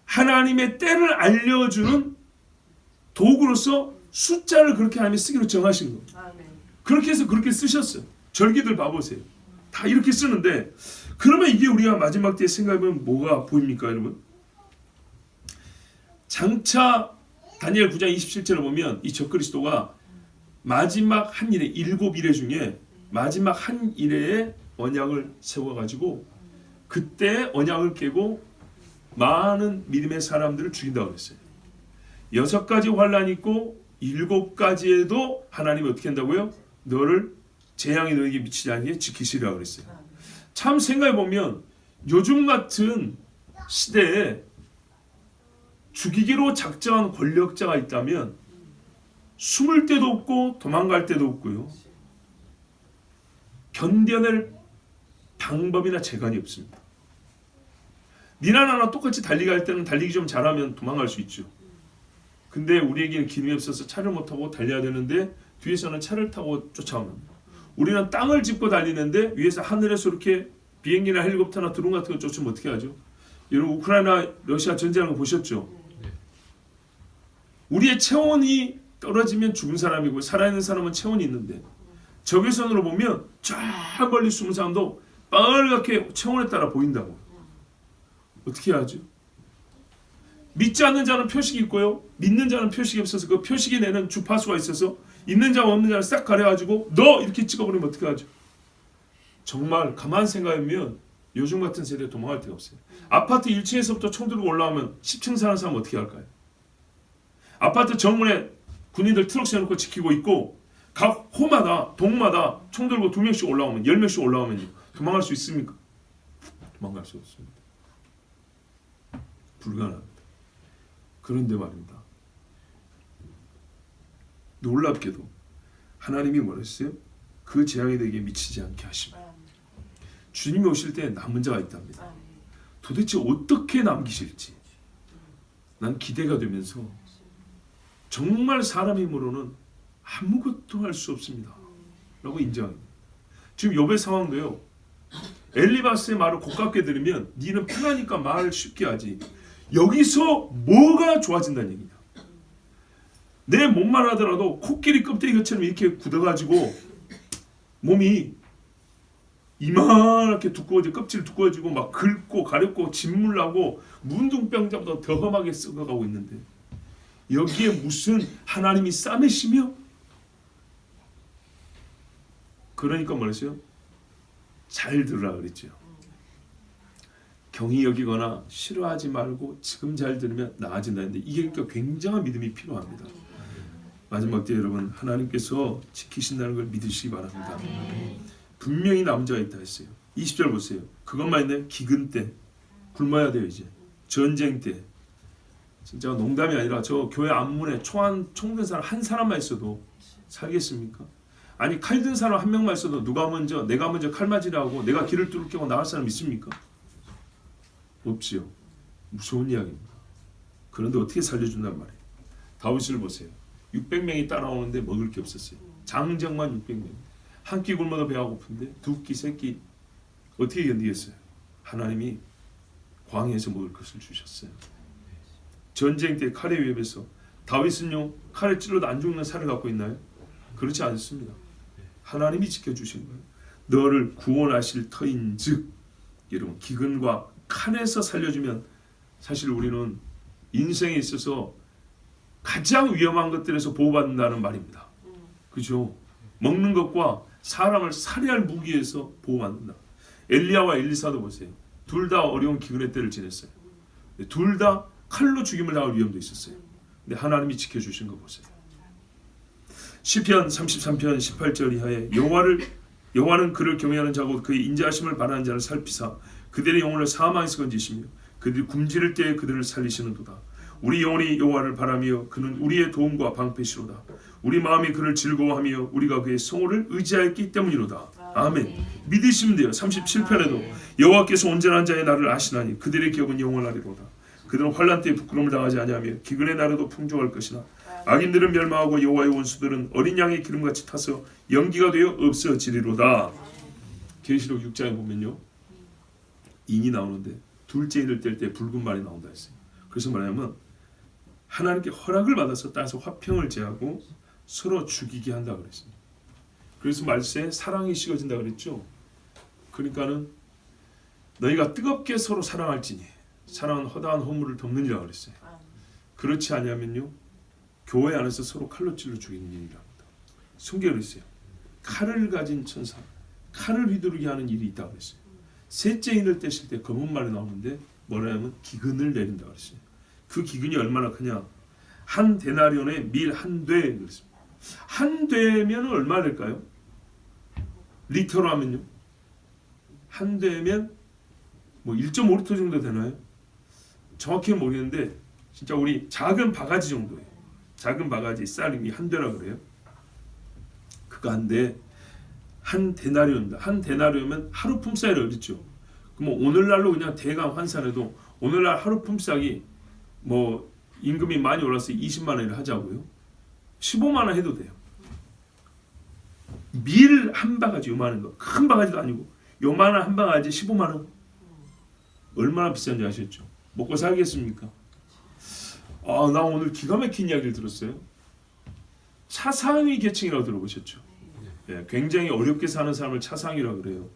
Speaker 1: 하나님의 때를 알려주는 도구로서 숫자를 그렇게 하나님이 쓰기로 정하신 겁니다. 그렇게 해서 그렇게 쓰셨어요. 절기들 봐보세요. 다 이렇게 쓰는데 그러면 이게 우리가 마지막 때에 생각해보면 뭐가 보입니까 여러분? 장차 다니엘 9장 27절을 보면 이 적그리스도가 마지막 한 일에 7일에 중에 마지막 한 일에 언약을 세워가지고 그때 언약을 깨고 많은 믿음의 사람들을 죽인다고 그랬어요. 6가지 환란이 있고 7가지에도 하나님이 어떻게 한다고요? 너를 재앙이 너에게 미치지 않게 지키시라고 그랬어요. 참 생각해보면 요즘 같은 시대에 죽이기로 작정한 권력자가 있다면 숨을 데도 없고 도망갈 데도 없고요. 견뎌낼 방법이나 재간이 없습니다. 니나 나나 똑같이 달리기 할 때는 달리기 좀 잘하면 도망갈 수 있죠. 근데 우리에게는 기능이 없어서 차를 못 타고 달려야 되는데 뒤에서는 차를 타고 쫓아옵니다. 우리는 땅을 짚고 달리는데 위에서 하늘에서 이렇게 비행기나 헬리콥터나 드론 같은 거 쫓으면 어떻게 하죠? 여러분 우크라이나 러시아 전쟁하는 거 보셨죠? 우리의 체온이 떨어지면 죽은 사람이고 살아있는 사람은 체온이 있는데 적외선으로 보면 저 멀리 숨은 사람도 빨갛게 체온에 따라 보인다고. 어떻게 하죠? 믿지 않는 자는 표식이 있고요. 믿는 자는 표식이 없어서 그 표식이 내는 주파수가 있어서 있는 자와 없는 자를 싹 가려가지고 너 이렇게 찍어버리면 어떻게 하죠? 정말 가만 생각하면 요즘 같은 세대에 도망갈 데가 없어요. 아파트 1층에서부터 총 들고 올라오면 10층 사는 사람 어떻게 할까요? 아파트 정문에 군인들 트럭 세워놓고 지키고 있고 각 호마다 동마다 총 들고 2명씩 올라오면 10명씩 올라오면요. 도망갈 수 있습니까? 도망갈 수 없습니다. 불가능합니다. 그런데 말입니다. 놀랍게도 하나님이 뭐랬어요? 그 재앙이 내게 미치지 않게 하시면 주님이 오실 때 남은 자가 있답니다. 도대체 어떻게 남기실지 난 기대가 되면서 정말 사람 힘으로는 아무것도 할 수 없습니다. 라고 인정합니다. 지금 욥의 상황도요. 엘리바스의 말을 고깝게 들으면 니는 편하니까 말을 쉽게 하지. 여기서 뭐가 좋아진다는 얘기냐. 내 몸만 하더라도 코끼리 껍데기 것처럼 이렇게 굳어가지고 몸이 이만하게 두꺼워지고 껍질 두꺼워지고 막 긁고 가렵고 진물나고 문둥병자보다 더 험하게 썩어가고 있는데 여기에 무슨 하나님이 싸매시며 그러니까 뭐랬어요? 잘 들으라 그랬죠. 경히 여기거나 싫어하지 말고 지금 잘 들으면 나아진다는데 이게 그러니까 굉장한 믿음이 필요합니다. 마지막 때 여러분 하나님께서 지키신다는 걸 믿으시기 바랍니다. 분명히 남은 자가 있다 했어요. 20절 보세요. 그것만 있네. 기근 때 굶어야 돼요. 이제 전쟁 때 진짜 농담이 아니라 저 교회 앞문에 총 든 사람 한 사람만 있어도 살겠습니까? 아니 칼 든 사람 한 명만 있어도 내가 먼저 칼 맞으라고 내가 길을 뚫게 하고 나갈 사람 있습니까? 없지요. 무서운 이야기입니다. 그런데 어떻게 살려준단 말이에요. 다윗을 보세요. 600명이 따라오는데 먹을 게 없었어요. 장정만 600명. 한 끼 굶어도 배가 고픈데 두 끼, 세 끼 어떻게 견디겠어요? 하나님이 광야에서 먹을 것을 주셨어요. 전쟁 때 칼에 위협해서 다윗은요 칼에 찔러도 안 죽는 살을 갖고 있나요? 그렇지 않습니다. 하나님이 지켜주신 거예요. 너를 구원하실 터인즉, 여러분 기근과 칼에서 살려주면 사실 우리는 인생에 있어서 가장 위험한 것들에서 보호받는다는 말입니다. 그죠? 먹는 것과 사람을 살해할 무기에서 보호받는다. 엘리야와 엘리사도 보세요. 둘 다 어려운 기근의 때를 지냈어요. 둘 다 칼로 죽임을 당할 위험도 있었어요. 근데 하나님이 지켜주신 거 보세요. 시편 33편 18절 이하에 여호와는 그를 경외하는 자고 그의 인자하심을 바라는 자를 살피사 그들의 영혼을 사망에서 건지시며 그들이 굶주릴 때에 그들을 살리시는도다. 우리 영혼이 여호와를 바라며 그는 우리의 도움과 방패시로다. 우리 마음이 그를 즐거워하며 우리가 그의 성호를 의지하였기 때문이로다. 아멘. 믿으시면 돼요. 37편에도 여호와께서 온전한 자의 날을 아시나니 그들의 기업은 영원하리로다. 그들은 환난 때에 부끄러움을 당하지 아니하며 기근의 날에도 풍족할 것이나 악인들은 멸망하고 여호와의 원수들은 어린 양의 기름같이 타서 연기가 되어 없어지리로다. 계시록 6장에 보면요, 인이 나오는데 둘째 인을 뗄 때 붉은 말이 나온다 했어요. 그래서 뭐냐면 하나님께 허락을 받아서 따서 화평을 제하고 서로 죽이게 한다 그랬습니다. 그래서 말세에 사랑이 식어진다 그랬죠. 그러니까는 너희가 뜨겁게 서로 사랑할지니 사랑은 허다한 허물을 덮느니라 그랬어요. 그렇지 않으면요, 교회 안에서 서로 칼로 찔러 죽이는 일이랍니다. 순결이 있어요. 칼을 가진 천사, 칼을 휘두르게 하는 일이 있다고 그랬어요. 셋째 인을 떼실 때 검은 말이 나오는데 뭐라냐면 기근을 내린다 그랬어요. 그 기근이 얼마나 크냐? 한 데나리온에 밀 한 돼 그랬습니다. 한 되면 얼마 될까요? 리터로 하면요, 한 되면 뭐 1.5리터 정도 되나요? 정확히는 모르겠는데 진짜 우리 작은 바가지 정도예요. 작은 바가지 쌀이 한 되라 그래요. 그거 한데 한 데나리온입니다. 한 데나리온이면 하루 품삯이라고 그랬죠. 그럼 오늘날로 그냥 대강 환산해도 오늘날 하루 품삯이 뭐 임금이 많이 올라서 20만 원을 하자고요. 15만 원 해도 돼요. 밀 한 바가지 요만한 거, 큰 바가지도 아니고 요만한 한 바가지 15만 원. 얼마나 비싼지 아셨죠? 먹고 살겠습니까? 아, 나 오늘 기가 막힌 이야기를 들었어요. 차상위 계층이라고 들어보셨죠? 예, 굉장히 어렵게 사는 사람을 차상위라고 그래요.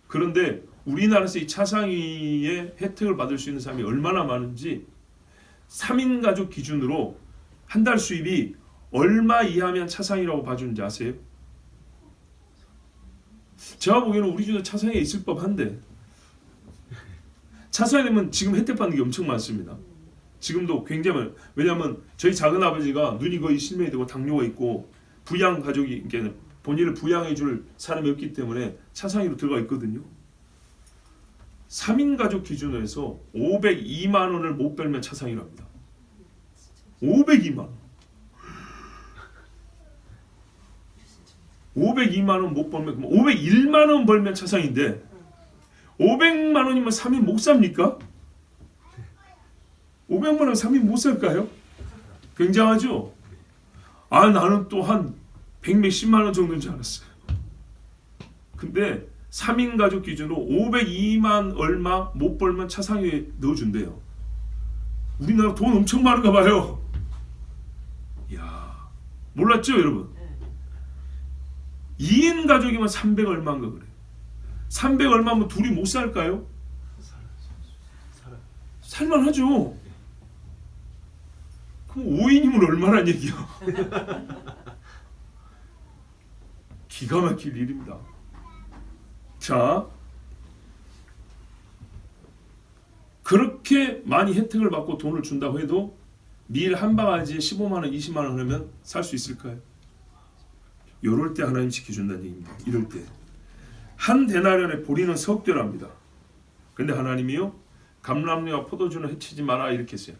Speaker 1: 그런데 우리나라에서 이 차상위의 혜택을 받을 수 있는 사람이 얼마나 많은지 3인 가족 기준으로 한 달 수입이 얼마 이하면 차상위라고 봐주는지 아세요? 제가 보기에는 우리 중에 차상위에 있을 법한데, 차상위 되면 지금 혜택 받는 게 엄청 많습니다. 지금도 굉장히 많아요. 왜냐하면 저희 작은 아버지가 눈이 거의 실명이 되고 당뇨가 있고 부양 가족이, 그러니까 본인을 부양해줄 사람이 없기 때문에 차상위로 들어가 있거든요. 3인 가족 기준으로 해서 502만 원을 못 벌면 차상위랍니다. 502만 원. 502만 원 못 벌면, 501만 원 벌면 차상인데 500만 원이면 3인 못 삽니까? 500만 원 3인 못 살까요? 굉장하죠? 아, 나는 또 한 100몇십만 원 정도인 줄 알았어요. 근데 3인 가족 기준으로 502만 얼마 못 벌면 차상위에 넣어준대요. 우리나라 돈 엄청 많은가 봐요. 이야, 몰랐죠 여러분? 2인 가족이면 300 얼마인가 그래요. 300 얼마면 둘이 못 살까요? 살만하죠. 그럼 5인이면 얼마란 얘기야? 기가 막힐 일입니다. 자, 그렇게 많이 혜택을 받고 돈을 준다고 해도 밀 한 바가지에 15만 원, 20만 원 하면 살 수 있을까요? 이럴 때 하나님 지켜준다는 얘기입니다. 이럴 때 한 데나리온의 보리는 석대랍니다. 근데 하나님이요, 감람류와 포도주는 해치지 마라 이렇게 했어요.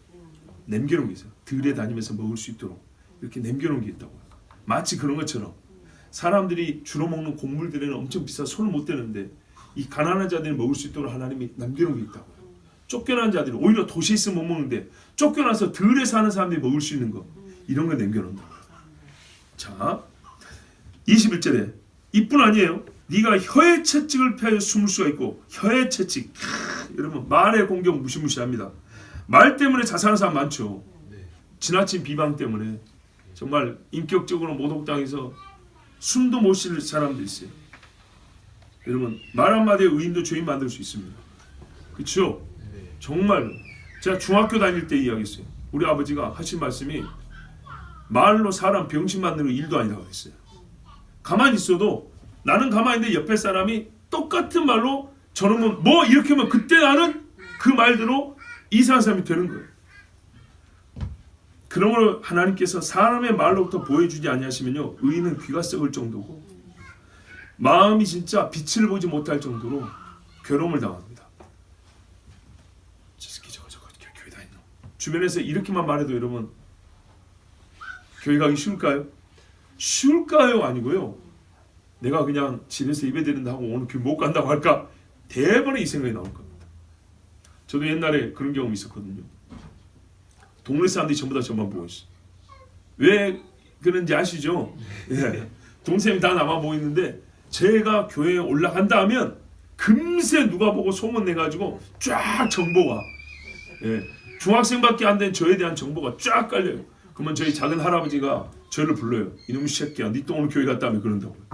Speaker 1: 남겨놓은 게 있어요. 들에 다니면서 먹을 수 있도록 이렇게 남겨놓은 게 있다고요. 마치 그런 것처럼 사람들이 주로 먹는 곡물들에는 엄청 비싸서 손을 못 대는데 이 가난한 자들이 먹을 수 있도록 하나님이 남겨놓은 게 있다고요. 쫓겨난 자들이 오히려 도시에 있으면 못 먹는데 쫓겨나서 들에 사는 사람들이 먹을 수 있는 거, 이런 거 남겨놓는다고요. 자, 21절에 이뿐 아니에요. 네가 혀의 채찍을 피하여 숨을 수가 있고, 혀의 채찍, 여러분 말의 공격 무시무시합니다. 말 때문에 자살하는 사람 많죠. 지나친 비방 때문에 정말 인격적으로 모독당해서 숨도 못 쉴 사람도 있어요. 여러분 말 한마디에 의인도 죄인 만들 수 있습니다. 그렇죠? 정말로 제가 중학교 다닐 때 이야기했어요. 우리 아버지가 하신 말씀이 말로 사람 병신 만드는 일도 아니라고 했어요. 가만히 있어도 나는 가만히 있는데 옆에 사람이 똑같은 말로 저놈은 뭐 이렇게 하면 그때 나는 그 말대로 이상한 사람이 되는 거예요. 그러므로 하나님께서 사람의 말로부터 보여주지 아니하시면요 의인은 귀가 썩을 정도고 마음이 진짜 빛을 보지 못할 정도로 괴로움을 당합니다. 저 새끼 저거 교회 다니노. 주변에서 이렇게만 말해도 여러분 교회 가기 쉬울까요? 쉬울까요? 아니고요. 내가 그냥 집에서 예배드린다 하고 오늘 교회 못 간다고 할까? 대번에 이 생각이 나올 겁니다. 저도 옛날에 그런 경험이 있었거든요. 동네 사람들이 전부 다 저만 보고 있어요. 왜 그런지 아시죠? 예. 동생이 다 나만 보고 있는데 제가 교회에 올라간다 하면 금세 누가 보고 소문내가지고 쫙 정보가 중학생밖에 안 된 저에 대한 정보가 쫙 깔려요. 그러면 저희 작은 할아버지가 저를 불러요. 이놈의 새끼야 니 또 오늘 교회 갔다며 그런다고요.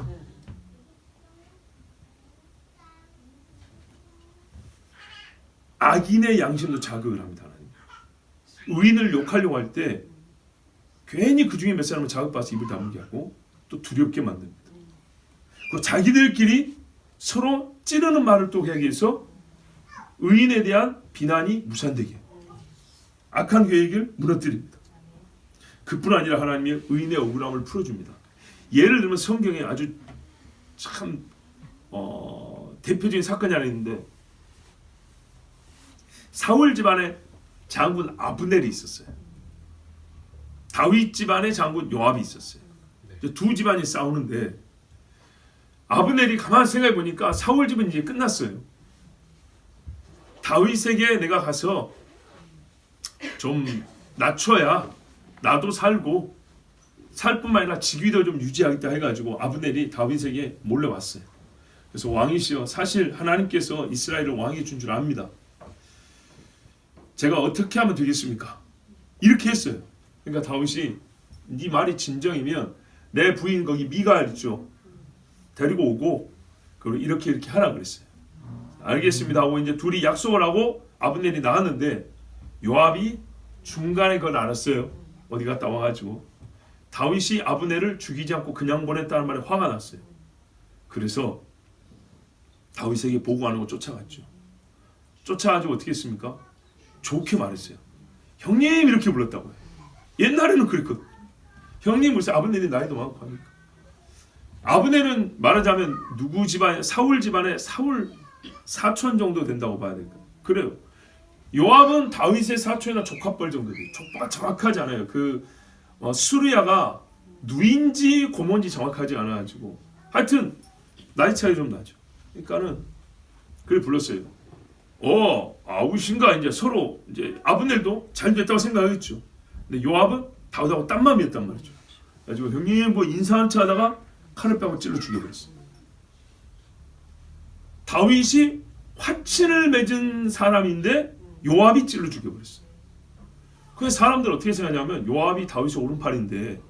Speaker 1: 악인의 양심도 자극을 합니다. 의인을 욕하려고 할 때 괜히 그 중에 몇 사람을 자극받아서 입을 다물게 하고 또 두렵게 만듭니다. 그 자기들끼리 서로 찌르는 말을 또 하기 위해서 의인에 대한 비난이 무산되게 악한 계획을 무너뜨립니다. 그뿐 아니라 하나님이 의인의 억울함을 풀어줍니다. 예를 들면 성경에 아주 참 대표적인 사건이 하나 있는데 사울 집안에 장군 아브넬이 있었어요. 다윗 집안에 장군 요압이 있었어요. 두 집안이 싸우는데 아브넬이 가만히 생각해 보니까 사울 집은 이제 끝났어요. 다윗에게 내가 가서 좀 낮춰야 나도 살고 살 뿐만 아니라 직위도 좀 유지하겠다 해가지고 아브넬이 다윗에게 몰래 왔어요. 그래서 왕이시여 사실 하나님께서 이스라엘을 왕이 준 줄 압니다. 제가 어떻게 하면 되겠습니까? 이렇게 했어요. 그러니까 다윗이 네 말이 진정이면 내 부인 거기 미갈 있죠. 데리고 오고 그리고 이렇게 하라 그랬어요. 알겠습니다 하고 이제 둘이 약속을 하고 아브넬이 나왔는데 요압이 중간에 그걸 알았어요. 어디 갔다 와가지고 다윗이 아브넬을 죽이지 않고 그냥 보냈다는 말에 화가 났어요. 그래서 다윗에게 보고 안 하고 쫓아갔죠. 쫓아가지고 어떻게 했습니까? 좋게 말했어요. 형님 이렇게 불렀다고요. 옛날에는 그랬거든. 형님 무슨 아브넬이 나이도 많고 하니까. 아브넬은 말하자면 누구 집안 사울 집안의 사울 사촌 정도 된다고 봐야 될까. 그래요. 요압은 다윗의 사촌이나 조카뻘 정도 돼요. 족보가 정확하지 않아요. 수르야가 누인지 고모인지 정확하지 않아가지고 하여튼 나이 차이 좀 나죠. 그러니까는 그래 불렀어요. 아우신가 이제 서로 이제 아브넬도 잘 됐다고 생각하겠죠. 근데 요압은 다윗하고 딴 마음이었단 말이죠. 그래가지고 형님 뭐 인사 한 차 하다가 칼을 빼고 찔러 죽여버렸어요. 다윗이 화친을 맺은 사람인데 요압이 찔러 죽여버렸어요. 그래서 사람들 어떻게 생각하냐면 요압이 다윗의 오른팔인데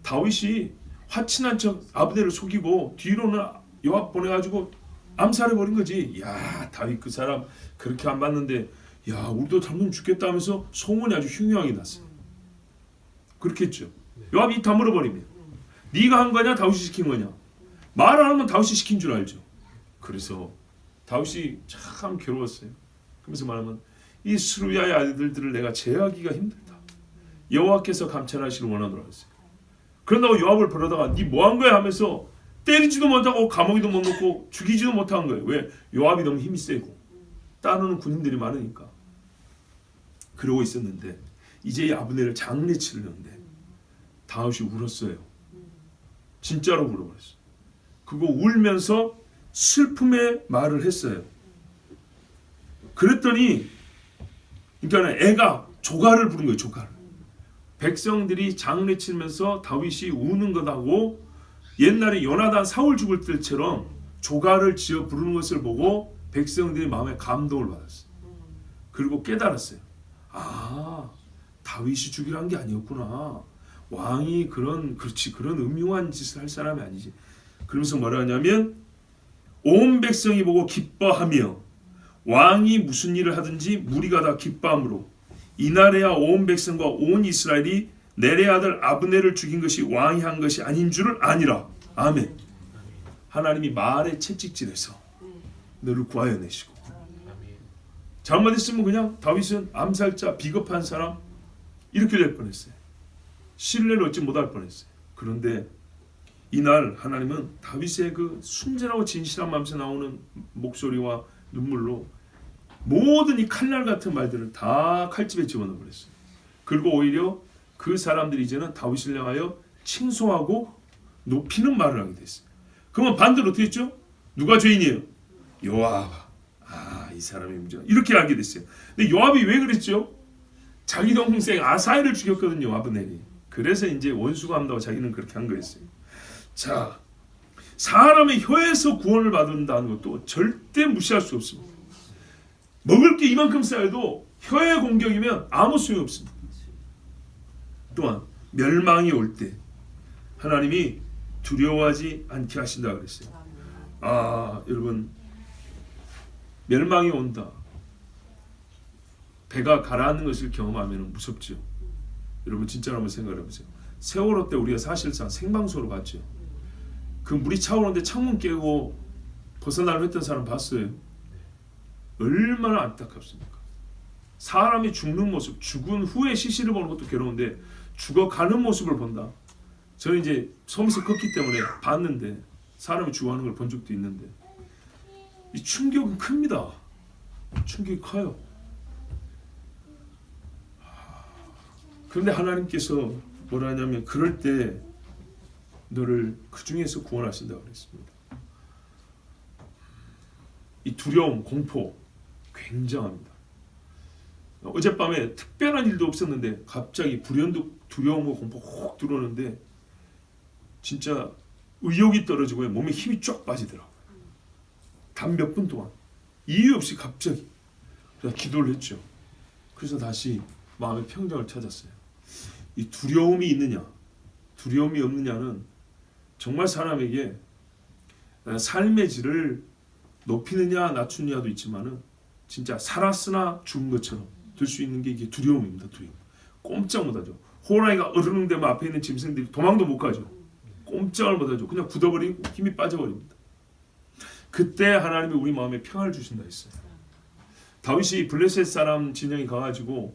Speaker 1: 다윗이 화친한 척 아브넬을 속이고 뒤로는 요압 보내가지고 암살해버린 거지. 야 다윗 그 사람 그렇게 안 봤는데 야 우리도 잘못 죽겠다 하면서 소문이 아주 흉흉하게 났어요. 그렇게 했죠. 요압이 입 다물어버리면 네가 한 거냐 다윗이 시킨 거냐. 말 안 하면 다윗이 시킨 줄 알죠. 그래서 다윗이 참 괴로웠어요. 그러면서 말하면 이 스루야의 아들들을 내가 제하기가 힘들다. 여호와께서 감찰하시길 원하노라 했어요. 그런다고 요압을 부르다가 네 뭐 한 거야 하면서 때리지도 못하고 감옥에도 못 넣고 죽이지도 못한 거예요. 왜? 요압이 너무 힘이 세고 따르는 군인들이 많으니까. 그러고 있었는데 이제 아브넬을 장례 치르는데 다윗이 울었어요. 진짜로 울어버렸어요. 그거 울면서 슬픔의 말을 했어요. 그랬더니 그러니까 애가 조가를 부른 거예요. 조가를. 백성들이 장례 치면서 다윗이 우는 것하고 옛날에 요나단 사울 죽을 때처럼 조가를 지어 부르는 것을 보고 백성들이 마음에 감동을 받았어요. 그리고 깨달았어요. 아, 다윗이 죽이란 게 아니었구나. 왕이 그런 음흉한 짓을 할 사람이 아니지. 그러면서 뭐라 하냐면 온 백성이 보고 기뻐하며 왕이 무슨 일을 하든지 무리가 다 기뻐함으로 이날에야 온 백성과 온 이스라엘이 넬의 아들 아브넬을 죽인 것이 왕이 한 것이 아닌 줄을 아니라. 아멘. 하나님이 말에 채찍질해서 너를 구하여내시고, 잘못했으면 그냥 다윗은 암살자, 비겁한 사람 이렇게 될 뻔했어요. 신뢰를 얻지 못할 뻔했어요. 그런데 이날 하나님은 다윗의 그 순전하고 진실한 마음에서 나오는 목소리와 눈물로 모든 이 칼날 같은 말들을 다 칼집에 집어넣어 버렸어요. 그리고 오히려 그 사람들이 이제는 다윗을 향하여 칭송하고 높이는 말을 하게 됐어요. 그러면 반대로 어떻게 했죠? 누가 죄인이에요? 요압. 이 사람이 문제다. 이렇게 알게 됐어요. 근데 요압이 왜 그랬죠? 자기 동생 아사엘을 죽였거든요, 아브넬이. 그래서 이제 원수가 한다고 자기는 그렇게 한 거였어요. 자, 사람의 혀에서 구원을 받는다는 것도 절대 무시할 수 없습니다. 먹을 게 이만큼 쌓여도 혀의 공격이면 아무 소용이 없습니다. 또한 멸망이 올 때 하나님이 두려워하지 않게 하신다 그랬어요. 여러분, 멸망이 온다. 배가 가라앉는 것을 경험하면 무섭죠. 여러분 진짜로 한번 생각해 보세요. 세월호 때 우리가 사실상 생방송으로 봤죠. 그 물이 차오르는데 창문 깨고 벗어나려 했던 사람 봤어요. 얼마나 안타깝습니까? 사람이 죽는 모습, 죽은 후에 시신을 보는 것도 괴로운데 죽어가는 모습을 본다. 저는 이제 섬에서 컸기 때문에 봤는데, 사람이 죽어가는 걸 본 적도 있는데 이 충격은 큽니다. 충격이 커요. 그런데 하나님께서 뭐라 하냐면 그럴 때 너를 그 중에서 구원하신다고 그랬습니다. 이 두려움, 공포 굉장합니다. 어젯밤에 특별한 일도 없었는데 갑자기 불현듯 두려움과 공포가 혹 들어오는데 진짜 의욕이 떨어지고 몸에 힘이 쫙 빠지더라고요. 단 몇 분 동안 이유 없이 갑자기. 그래서 기도를 했죠. 그래서 다시 마음의 평정을 찾았어요. 이 두려움이 있느냐 두려움이 없느냐는 정말 사람에게 삶의 질을 높이느냐 낮추느냐도 있지만은 진짜 살았으나 죽은 것처럼 될 수 있는 게 이게 두려움입니다. 두려움. 꼼짝 못하죠. 호랑이가 으르렁대면 앞에 있는 짐승들이 도망도 못 가죠. 꼼짝을 못하죠. 그냥 굳어버리고 힘이 빠져버립니다. 그때 하나님이 우리 마음에 평화를 주신다 했어요. 다윗이 블레셋 사람 진영이 가가지고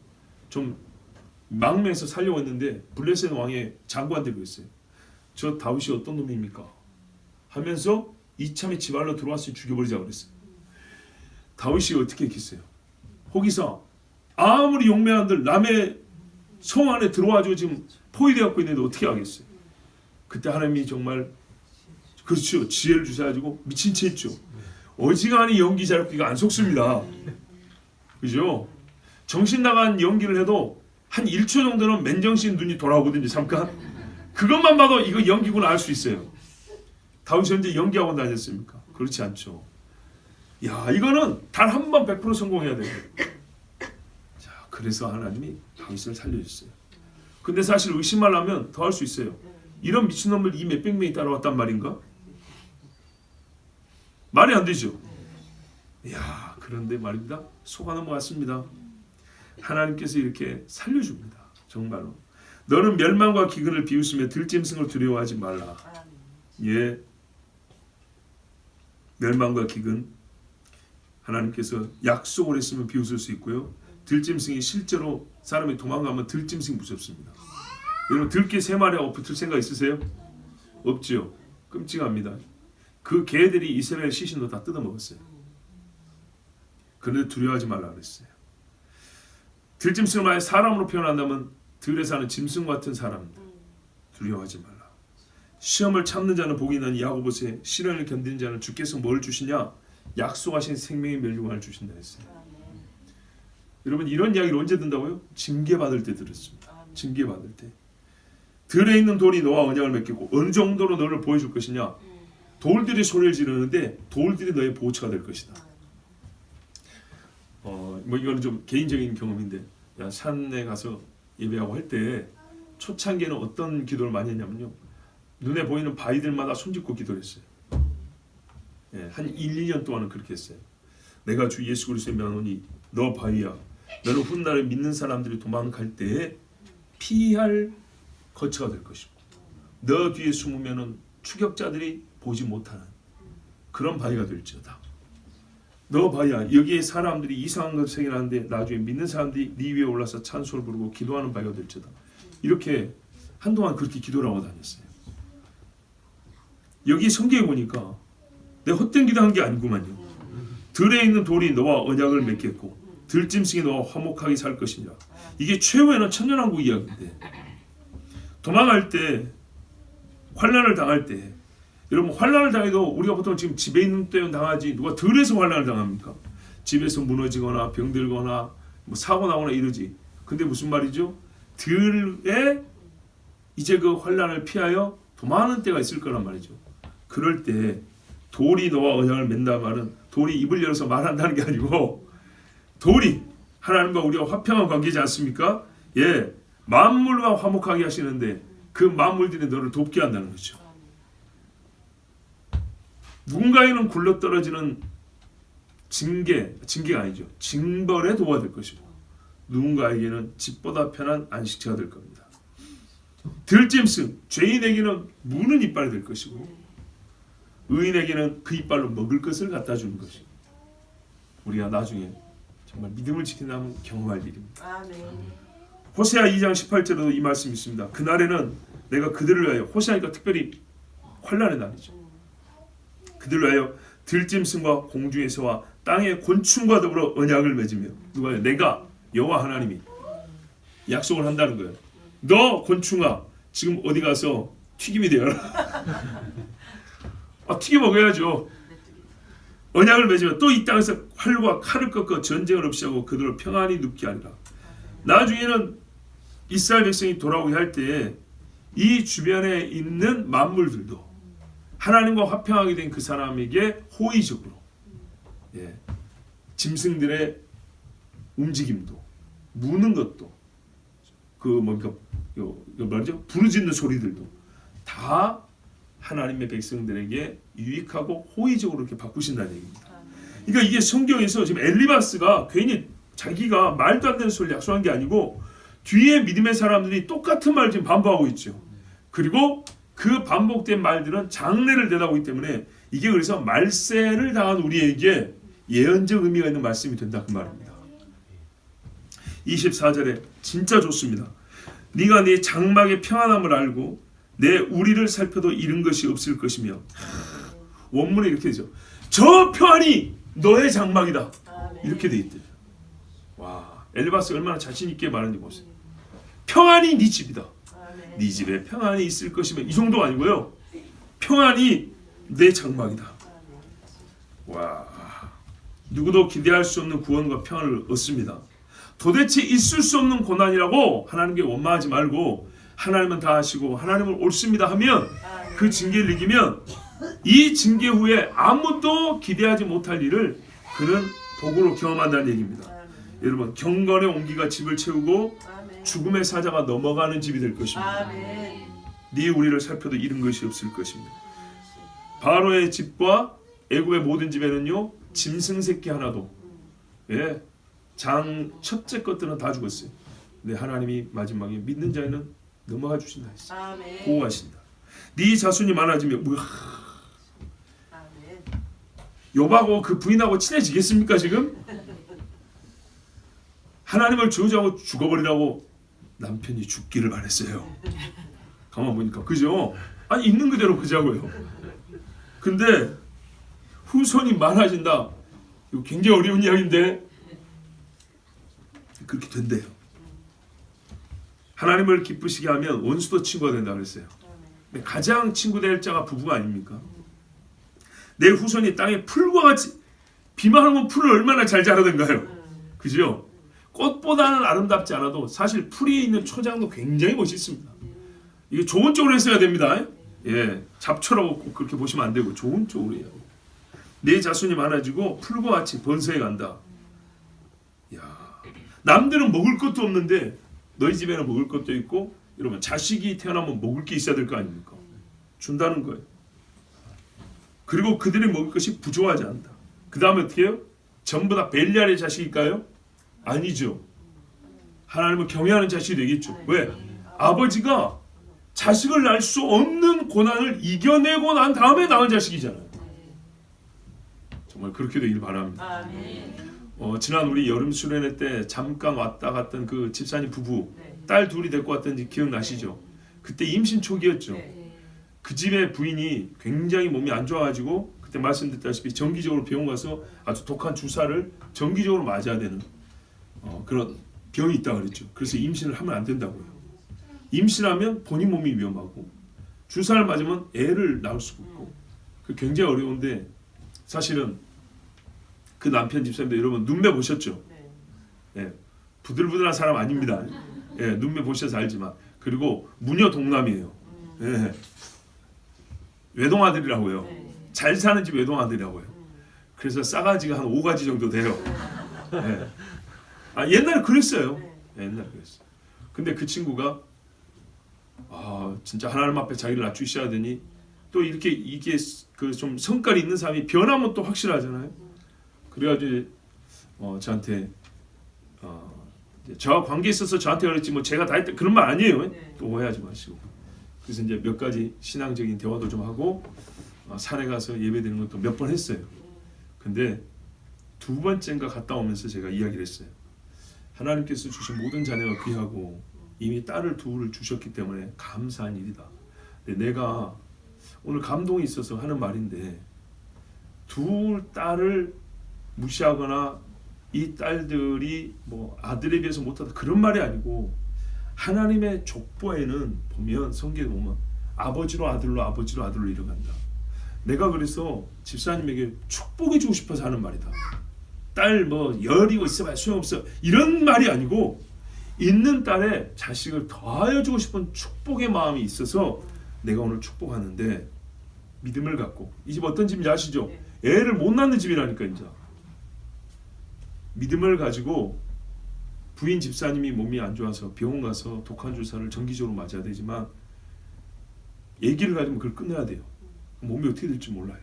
Speaker 1: 좀 망명해서 살려고 했는데 블레셋 왕의 장관들이 그랬어요. 저 다윗이 어떤 놈입니까? 하면서 이참에 집 안으로 들어왔으니 죽여버리자 그랬어요. 다윗이 어떻게 했겠어요? 거기서 아무리 용맹한들 남의 성 안에 들어와가지고 지금 포위되어 있는데 어떻게 하겠어요? 그때 하나님이 정말 그렇죠. 지혜를 주셔가지고 미친 채 했죠. 어지간히 연기 잘하기가 안 속습니다. 그죠? 정신 나간 연기를 해도 한 1초 정도는 맨정신 눈이 돌아오거든요. 잠깐. 그것만 봐도 이거 연기구나 알 수 있어요. 다윗이 언제 연기하고 다녔습니까? 그렇지 않죠. 야, 이거는 단 한 번 100% 성공해야 돼요. 자, 그래서 하나님이 다윗을 살려줬어요. 근데 사실 의심하려면 더 할 수 있어요. 이런 미친놈을 이 몇백 명이 따라왔단 말인가? 말이 안 되죠. 이야, 그런데 말입니다. 속아 넘어갔습니다. 하나님께서 이렇게 살려줍니다. 정말로. 너는 멸망과 기근을 비웃으며 들짐승을 두려워하지 말라. 예, 멸망과 기근, 하나님께서 약속을 했으면 비웃을 수 있고요. 들짐승이 실제로 사람이 도망가면 들짐승이 무섭습니다. 여러분 들개 3마리하고 붙을 생각 있으세요? 없지요. 끔찍합니다. 그 개들이 이스라엘 시신도 다 뜯어먹었어요. 그런데 두려워하지 말라 그랬어요. 들짐승을 만약 사람으로 표현한다면 들에 사는 짐승 같은 사람들, 두려워하지 말라. 시험을 참는 자는 복이 있나니 야고보서에 시련을 견디는 자는 주께서 뭘 주시냐? 약속하신 생명의 멸류관을 주신다 했어요. 여러분 이런 이야기를 언제 듣는다고요? 징계받을 때 들었습니다. 징계받을 때. 들에 있는 돌이 너와 언약을 맺겠고 어느 정도로 너를 보여줄 것이냐? 돌들이 소리를 지르는데 돌들이 너의 보호처가 될 것이다. 뭐 이거는 좀 개인적인 경험인데, 산에 가서 예배하고 할 때 초창기에는 어떤 기도를 많이 했냐면요. 눈에 보이는 바위들마다 손짓고 기도를 했어요. 예, 한 1, 2년 동안은 그렇게 했어요. 내가 주 예수 그리스도의 명하노니 너 바위야. 너는 훗날에 믿는 사람들이 도망갈 때에 피할 거처가 될 것이고 너 뒤에 숨으면은 추격자들이 보지 못하는 그런 바위가 될지어다. 너 바위야. 여기에 사람들이 이상한 것을 생각하는데 나중에 믿는 사람들이 네 위에 올라서 찬송을 부르고 기도하는 바위가 될지어다. 이렇게 한동안 그렇게 기도를 하고 다녔어요. 여기 성경에 보니까 내가 헛된 기도한 게 아니구만요. 들에 있는 돌이 너와 언약을 맺겠고 들짐승이 너와 화목하게 살 것이니라. 이게 최후에는 천년왕국 이야기인데 도망갈 때 환난을 당할 때 여러분 환난을 당해도 우리가 보통 지금 집에 있는 때는 당하지 누가 들에서 환난을 당합니까? 집에서 무너지거나 병들거나 뭐 사고 나거나 이러지. 근데 무슨 말이죠? 들에 이제 그 환난을 피하여 도망하는 때가 있을 거란 말이죠. 그럴 때 돌이 너와 언약을 맺는다는 말은 돌이 입을 열어서 말한다는 게 아니고 돌이 하나님과 우리가 화평한 관계지 않습니까? 예, 만물과 화목하게 하시는데 그 만물들이 너를 돕게 한다는 거죠. 누군가에는 굴러떨어지는 징계가 아니죠. 징벌에 도와 될 것이고 누군가에게는 집보다 편한 안식처가 될 겁니다. 들짐승, 죄인에게는 무는 이빨이 될 것이고 의인에게는 그 이빨로 먹을 것을 갖다 주는 것이 우리가 나중에 정말 믿음을 지킨다면 경험할 일입니다.
Speaker 3: 아멘.
Speaker 1: 호세아 2장 18절에도 이 말씀이 있습니다. 그날에는 내가 그들을 위하여 호세아니까 특별히 환난의 날이죠. 그들을 위하여 들짐승과 공중의 새와 땅의 곤충과 더불어 언약을 맺으며 누가요? 내가 여호와 하나님이 약속을 한다는 거예요. 너 곤충아 지금 어디 가서 튀김이 되어라. 튀겨 먹어야죠. 언약을 맺으며 또 이 땅에서 활과 칼을 꺾어 전쟁을 없이 하고 그들을 평안히 눕게 하리라. 나중에는 이스라엘 백성이 돌아오게 할 때에 이 주변에 있는 만물들도 하나님과 화평하게 된 그 사람에게 호의적으로 짐승들의 움직임도 무는 것도 그 뭔가 말이죠 부르짖는 소리들도 다 하나님의 백성들에게 유익하고 호의적으로 이렇게 바꾸신다는 얘기입니다. 그러니까 이게 성경에서 지금 엘리바스가 괜히 자기가 말도 안 되는 소리를 약속한 게 아니고 뒤에 믿음의 사람들이 똑같은 말을 지금 반복하고 있죠. 그리고 그 반복된 말들은 장래를 대다오기 때문에 이게 그래서 말세를 당한 우리에게 예언적 의미가 있는 말씀이 된다 그 말입니다. 24절에 진짜 좋습니다. 네가 네 장막의 평안함을 알고 내 우리를 살펴도 잃은 것이 없을 것이며 원문에 이렇게 되죠. 저 평안이 너의 장막이다. 이렇게 돼 있대요. 와, 엘리바스가 얼마나 자신 있게 말하는지 보세요. 평안이 네 집이다. 네 집에 평안이 있을 것이며 이 정도가 아니고요. 평안이 내 장막이다. 와, 누구도 기대할 수 없는 구원과 평안을 얻습니다. 도대체 있을 수 없는 고난이라고 하나님께 원망하지 말고 하나님은 다 하시고 하나님은 옳습니다 하면 그 징계를 이기면 이 징계 후에 아무도 기대하지 못할 일을 그는 복으로 경험한다는 얘기입니다. 여러분 경건의 온기가 집을 채우고 죽음의 사자가 넘어가는 집이 될 것입니다. 네 우리를 살펴도 잃은 것이 없을 것입니다. 바로의 집과 애굽의 모든 집에는요 짐승 새끼 하나도 장 첫째 것들은 다 죽었어요. 근데 하나님이 마지막에 믿는 자에는 넘어가 주신다 했어요. 보호하신다. 네 자손이 많아지면 욥하고 그 부인하고 친해지겠습니까 지금? 하나님을 저주하고 죽어버리라고 남편이 죽기를 바랬어요. 가만 보니까 그죠? 아니 있는 그대로 보자고요. 근데 후손이 많아진다. 이거 굉장히 어려운 이야기인데 그렇게 된대요. 하나님을 기쁘시게 하면 원수도 친구가 된다 그랬어요. 근데 가장 친구 될 자가 부부가 아닙니까? 내 후손이 땅에 풀과 같이 비만 오면 풀을 얼마나 잘 자라던가요? 그죠? 꽃보다는 아름답지 않아도 사실 풀이 있는 초장도 굉장히 멋있습니다. 이게 좋은 쪽으로 했어야 됩니다. 잡초라고 꼭 그렇게 보시면 안 되고 좋은 쪽으로 해야 돼요. 내 자손이 많아지고 풀과 같이 번성해 간다. 야, 남들은 먹을 것도 없는데 너희 집에는 먹을 것도 있고 여러분 자식이 태어나면 먹을 게 있어야 될 거 아닙니까? 준다는 거예요. 그리고 그들이 먹을 것이 부족하지 않는다. 그 다음에 어떻게 해요? 전부 다 벨리알의 자식일까요? 아니죠. 하나님을 경외하는 자식이 되겠죠. 왜? 아버지가 자식을 낳을 수 없는 고난을 이겨내고 난 다음에 낳은 자식이잖아요. 정말 그렇게 되길 바랍니다. 지난 우리 여름 수련회 때 잠깐 왔다 갔던 그 집사님 부부 딸 둘이 데리고 왔던지 기억나시죠? 그때 임신 초기였죠. 그 집의 부인이 굉장히 몸이 안 좋아가지고 그때 말씀드렸다시피 정기적으로 병원 가서 아주 독한 주사를 정기적으로 맞아야 되는 그런 병이 있다고 그랬죠. 그래서 임신을 하면 안 된다고요. 임신하면 본인 몸이 위험하고 주사를 맞으면 애를 낳을 수가 없고 그 굉장히 어려운데 사실은 그 남편 집사님도 여러분 눈매 보셨죠? 예, 부들부들한 사람 아닙니다. 예, 눈매 보셔서 알지만 그리고 무녀 동남이에요. 예, 외동아들이라고요. 잘 사는 집 외동아들이라고요. 그래서 싸가지가 한 5가지 정도 돼요. 예. 옛날에 그랬어요. 옛날에 그랬어요. 근데 그 친구가 진짜 하나님 앞에 자기를 낮추셔야 되니 또 이렇게 이게 그 좀 성깔이 있는 사람이 변하면 또 확실하잖아요. 그래가지고 저한테 저와 관계 있어서 저한테 그랬지 뭐 제가 다 했다 그런 말 아니에요. 또 오해하지 마시고. 그래서 이제 몇 가지 신앙적인 대화도 좀 하고 산에 가서 예배드리는 것도 몇 번 했어요. 근데 두 번째인가 갔다 오면서 제가 이야기를 했어요. 하나님께서 주신 모든 자녀가 귀하고 이미 딸을 둘을 주셨기 때문에 감사한 일이다. 근데 내가 오늘 감동이 있어서 하는 말인데 둘 딸을 무시하거나 이 딸들이 뭐 아들에 비해서 못하다 그런 말이 아니고 하나님의 족보에는 보면 성경에 보면 아버지로 아들로 아버지로 아들로 이뤄간다. 내가 그래서 집사님에게 축복해 주고 싶어서 하는 말이다. 딸 뭐 열이고 있어봐야 소용없어 이런 말이 아니고 있는 딸에 자식을 더하여 주고 싶은 축복의 마음이 있어서 내가 오늘 축복하는데 믿음을 갖고 이 집 어떤 집인지 아시죠? 애를 못 낳는 집이라니까 이제 믿음을 가지고 부인 집사님이 몸이 안 좋아서 병원 가서 독한 주사를 정기적으로 맞아야 되지만 얘기를 가지면 그걸 끝내야 돼요. 몸이 어떻게 될지 몰라요.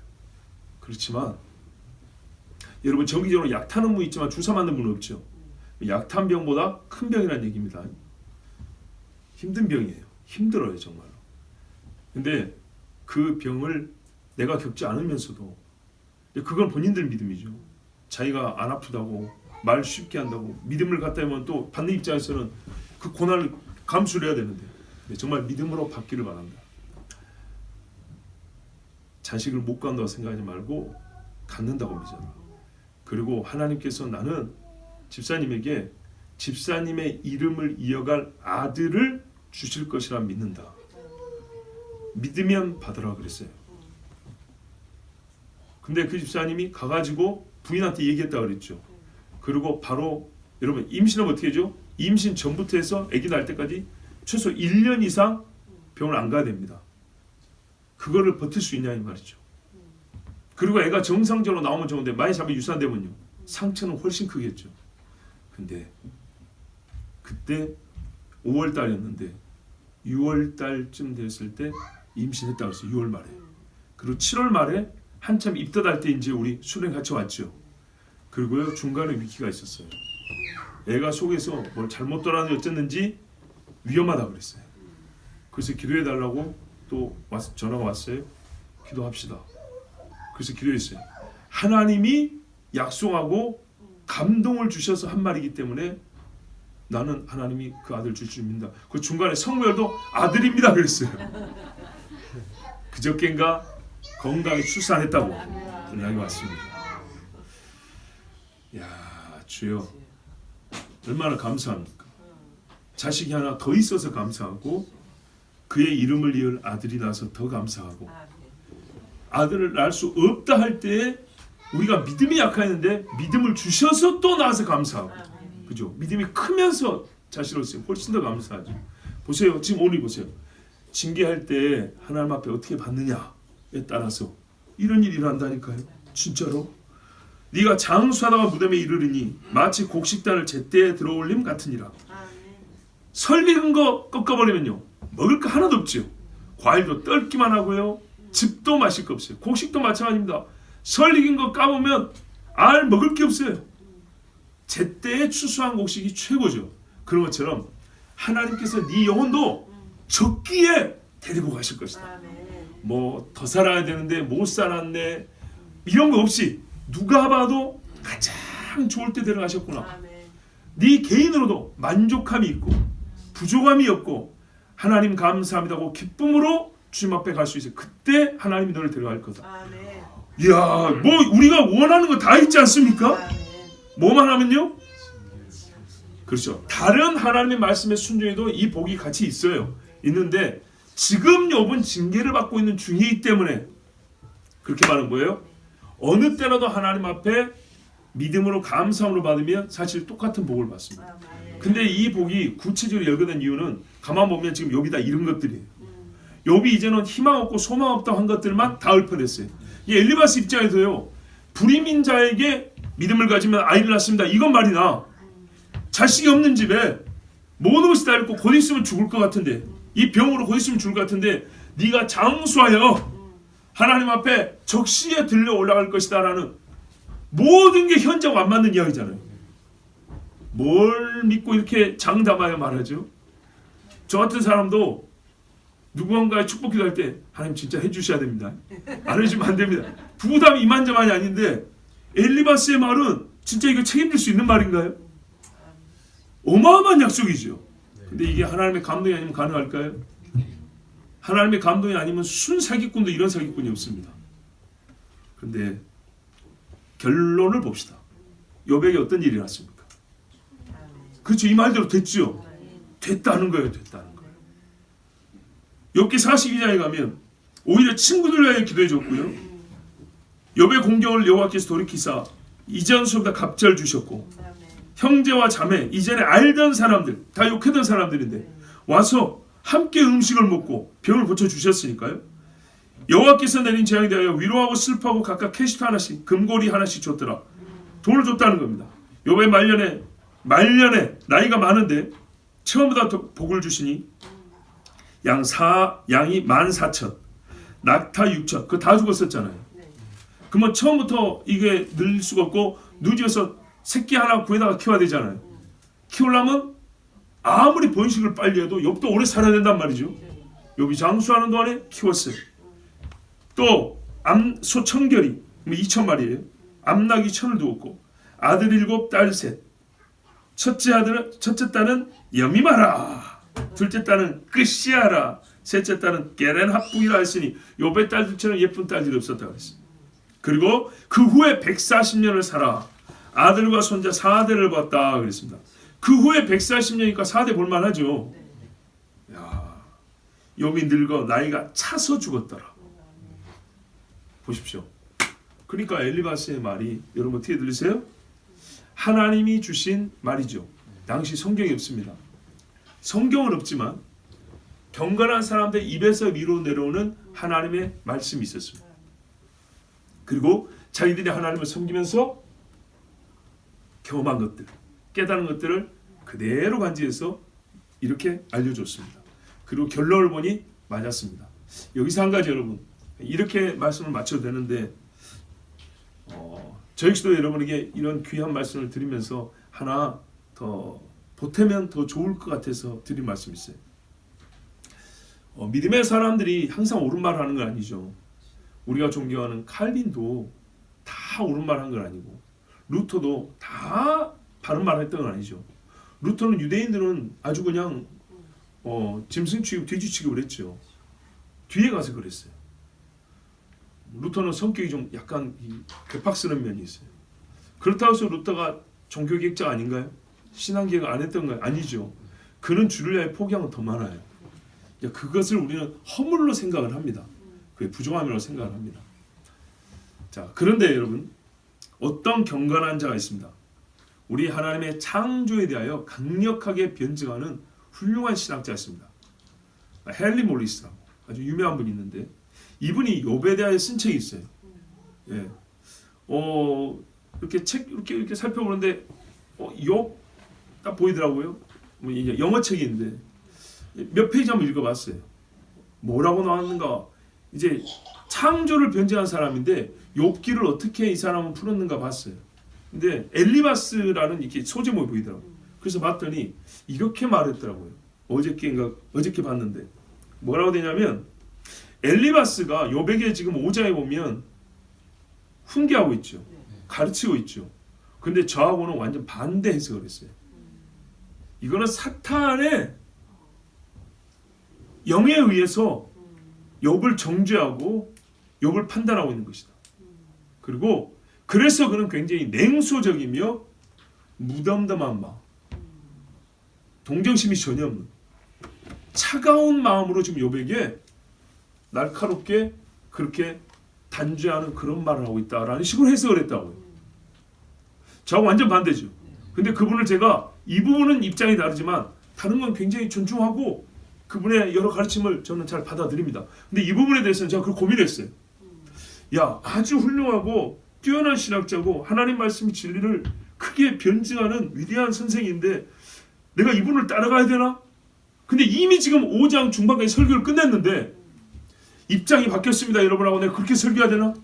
Speaker 1: 그렇지만 여러분 정기적으로 약 타는 분 있지만 주사 맞는 분은 없죠. 약 탄 병보다 큰 병이라는 얘기입니다. 힘든 병이에요. 힘들어요 정말로. 근데 그 병을 내가 겪지 않으면서도 그건 본인들 믿음이죠. 자기가 안 아프다고 말 쉽게 한다고 믿음을 갖다 하면 또 받는 입장에서는 그 고난을 감수를 해야 되는데 정말 믿음으로 받기를 바랍니다. 자식을 못 갖는다고 생각하지 말고 갖는다고 믿잖아. 그리고 하나님께서 나는 집사님에게 집사님의 이름을 이어갈 아들을 주실 것이라 믿는다. 믿으면 받으라 그랬어요. 근데 그 집사님이 가가지고 부인한테 얘기했다고 그랬죠. 그리고 바로 여러분 임신은 어떻게 하죠? 임신 전부터 해서 아기 낳을 때까지 최소 1년 이상 병을 안 가야 됩니다. 그거를 버틸 수 있냐 이 말이죠. 그리고 애가 정상적으로 나오면 좋은데 많이 잡아 유산되면요 상처는 훨씬 크겠죠. 근데 그때 5월 달이었는데 6월 달쯤 됐을 때 임신했다고 했어요. 6월 말에. 그리고 7월 말에 한참 입덧할 때 이제 우리 수련 같이 왔죠. 그리고요 중간에 위기가 있었어요. 애가 속에서 뭘 잘못 돌아는지 어쨌는지 위험하다 그랬어요. 그래서 기도해 달라고 또 전화가 왔어요. 기도합시다. 그래서 기도했어요. 하나님이 약속하고 감동을 주셔서 한 말이기 때문에 나는 하나님이 그 아들 줄 줄 믿는다. 그 중간에 성모열도 아들입니다 그랬어요. 그저께인가 건강히 출산했다고 연락이 왔습니다. 야 주여 얼마나 감사합니까. 자식이 하나 더 있어서 감사하고 그의 이름을 이을 아들이 나서 더 감사하고 아들을 낳을 수 없다 할 때에 우리가 믿음이 약했는데 믿음을 주셔서 또 낳아서 감사하고 그죠? 믿음이 크면서 자식으로서 훨씬 더 감사하죠. 보세요. 지금 오늘 보세요. 징계할 때 하나님 앞에 어떻게 받느냐에 따라서 이런 일이 일어난다니까요. 진짜로. 네가 장수하다가 무덤에 이르르니 마치 곡식단을 제때에 들어올림 같으니라. 설 익은 거 꺾어버리면요 먹을 거 하나도 없지요. 과일도 떫기만 하고요. 즙도 마실 거 없어요. 곡식도 마찬가지입니다. 설 익은 거 까보면 알 먹을 게 없어요. 제때에 추수한 곡식이 최고죠. 그런 것처럼 하나님께서 네 영혼도 적기에 데리고 가실 것이다. 뭐 더 살아야 되는데 못 살았네 이런 거 없이 누가 봐도 가장 좋을 때 데려가셨구나. 네 개인으로도 만족함이 있고 부족함이 없고 하나님 감사합니다고 기쁨으로 주님 앞에 갈 수 있어요. 그때 하나님이 너를 데려갈 거다. 이야, 뭐 우리가 원하는 거 다 있지 않습니까? 뭐만 하면요? 그렇죠. 다른 하나님의 말씀에 순종해도 이 복이 같이 있어요. 있는데 지금 욥은 징계를 받고 있는 중이기 때문에 그렇게 말하는 거예요. 어느 때라도 하나님 앞에 믿음으로 감사함으로 받으면 사실 똑같은 복을 받습니다. 근데 이 복이 구체적으로 열거된 이유는 가만 보면 지금 욥이 다 이런 것들이에요. 욥이 이제는 희망 없고 소망 없다고 한 것들만 다 읊어냈어요. 이 엘리바스 입장에서요. 불임인 자에게 믿음을 가지면 아이를 낳습니다. 이건 말이나 자식이 없는 집에 모든 것이 다 잃고 곧 있으면 죽을 것 같은데 이 병으로 곧 있으면 죽을 것 같은데 네가 장수하여 하나님 앞에 적시에 들려 올라갈 것이다 라는 모든 게 현저하고 안 맞는 이야기잖아요. 뭘 믿고 이렇게 장담하여 말하죠? 저 같은 사람도 누군가의 축복 기도할 때 하나님 진짜 해주셔야 됩니다. 안 해주시면 안 됩니다. 부담이 이만저만이 아닌데 엘리바스의 말은 진짜 이거 책임질 수 있는 말인가요? 어마어마한 약속이죠. 근데 이게 하나님의 감동이 아니면 가능할까요? 하나님의 감동이 아니면 순 사기꾼도 이런 사기꾼이 없습니다. 그런데 결론을 봅시다. 욥에게 어떤 일이 났습니까? 그렇죠. 이 말대로 됐죠. 됐다는 거예요. 됐다는 거예요. 욥기 42장에 가면 오히려 친구들 위하여 기도해 줬고요. 욥의 공경을 여호와께서 돌이키사 이전서보다 갑절 주셨고 형제와 자매 이전에 알던 사람들 다 욕하던 사람들인데 와서 함께 음식을 먹고 병을 고쳐주셨으니까요. 여호와께서 내린 재앙에 대하여 위로하고 슬퍼하고 각각 캐시트 하나씩 금고리 하나씩 줬더라. 돈을 줬다는 겁니다. 욥의 말년에 나이가 많은데 처음보다 더 복을 주시니 양이 14,000 낙타 6,000 그거 다 죽었었잖아요. 그러면 처음부터 이게 늘 수가 없고 누지어서 새끼 하나 구해다가 키워야 되잖아요. 키우려면 아무리 번식을 빨리 해도 욥도 오래 살아야 된단 말이죠. 욥이 장수하는 동안에 키웠어요. 또 소 1,000결이 2,000마리예요. 암낙이 1,000을 두었고 아들 7 딸 3. 첫째 딸은 여미마라, 둘째 딸은 끝시아라, 셋째 딸은 게렌합북이라 했으니 욥의 딸들처럼 예쁜 딸들이 없었다고 했어요. 그리고 그 후에 140년을 살아 아들과 손자 4대를 봤다 그랬습니다. 그 후에 140년이니까 4대 볼만하죠. 야, 욥이 늙어 나이가 차서 죽었더라. 보십시오. 그러니까 엘리바스의 말이 여러분 어떻게 들리세요? 하나님이 주신 말이죠. 당시 성경이 없습니다. 성경은 없지만 경건한 사람들 입에서 위로 내려오는 하나님의 말씀이 있었습니다. 그리고 자기들이 하나님을 섬기면서 경험한 것들, 깨달은 것들을 그대로 간지해서 이렇게 알려줬습니다. 그리고 결론을 보니 맞았습니다. 여기서 한 가지 여러분 이렇게 말씀을 마쳐도 되는데 저 역시도 여러분에게 이런 귀한 말씀을 드리면서 하나 더 보태면 더 좋을 것 같아서 드린 말씀이 있어요. 믿음의 사람들이 항상 옳은 말을 하는 건 아니죠. 우리가 존경하는 칼빈도 다 옳은 말 한 건 아니고 루터도 다 바른 말 했던 건 아니죠. 루터는 유대인들은 아주 그냥 짐승 취급, 돼지 취급을 했죠. 뒤에 가서 그랬어요. 루터는 성격이 좀 약간 괴팍스러운 면이 있어요. 그렇다고 해서 루터가 종교개혁자 아닌가요? 신앙개혁 안 했던가요? 아니죠. 그는 주를 위하여 포기한 건 더 많아요. 그것을 우리는 허물로 생각을 합니다. 그게 부정함이라고 생각을 합니다. 자, 그런데 여러분 어떤 경건한 자가 있습니다. 우리 하나님의 창조에 대하여 강력하게 변증하는 훌륭한 신학자가 있습니다. 헨리 몰리스라고 아주 유명한 분이 있는데 이분이 욥에 대하여 쓴 책이 있어요. 예. 이렇게 책 이렇게 살펴보는데 욥 딱 보이더라고요. 뭐 이제 영어 책인데 몇 페이지 한번 읽어봤어요. 뭐라고 나왔는가? 이제 창조를 변증한 사람인데 욥기를 어떻게 이 사람은 풀었는가 봤어요. 근데 엘리바스라는 이렇게 소제목이 보이더라고요. 그래서 봤더니 이렇게 말했더라고요. 어저께 봤는데 뭐라고 되냐면 엘리바스가 욥에게 지금 5장에 보면 훈계하고 있죠. 가르치고 있죠. 근데 저하고는 완전 반대 해석을 했어요. 이거는 사탄의 영에 의해서 욥을 정죄하고 욥을 판단하고 있는 것이다. 그리고 그래서 그는 굉장히 냉소적이며 무덤덤한 마음, 동정심이 전혀 없는 차가운 마음으로 지금 욥에게 날카롭게 그렇게 단죄하는 그런 말을 하고 있다라는 식으로 해석을 했다고요. 저하고 완전 반대죠. 근데 그분을 제가 이 부분은 입장이 다르지만 다른 건 굉장히 존중하고 그분의 여러 가르침을 저는 잘 받아들입니다. 근데 이 부분에 대해서는 제가 그걸 고민했어요. 야, 아주 훌륭하고 뛰어난 신학자고 하나님 말씀의 진리를 크게 변증하는 위대한 선생인데 내가 이분을 따라가야 되나? 근데 이미 지금 5장 중반까지 설교를 끝냈는데 입장이 바뀌었습니다 여러분하고 내가 그렇게 설교해야 되나?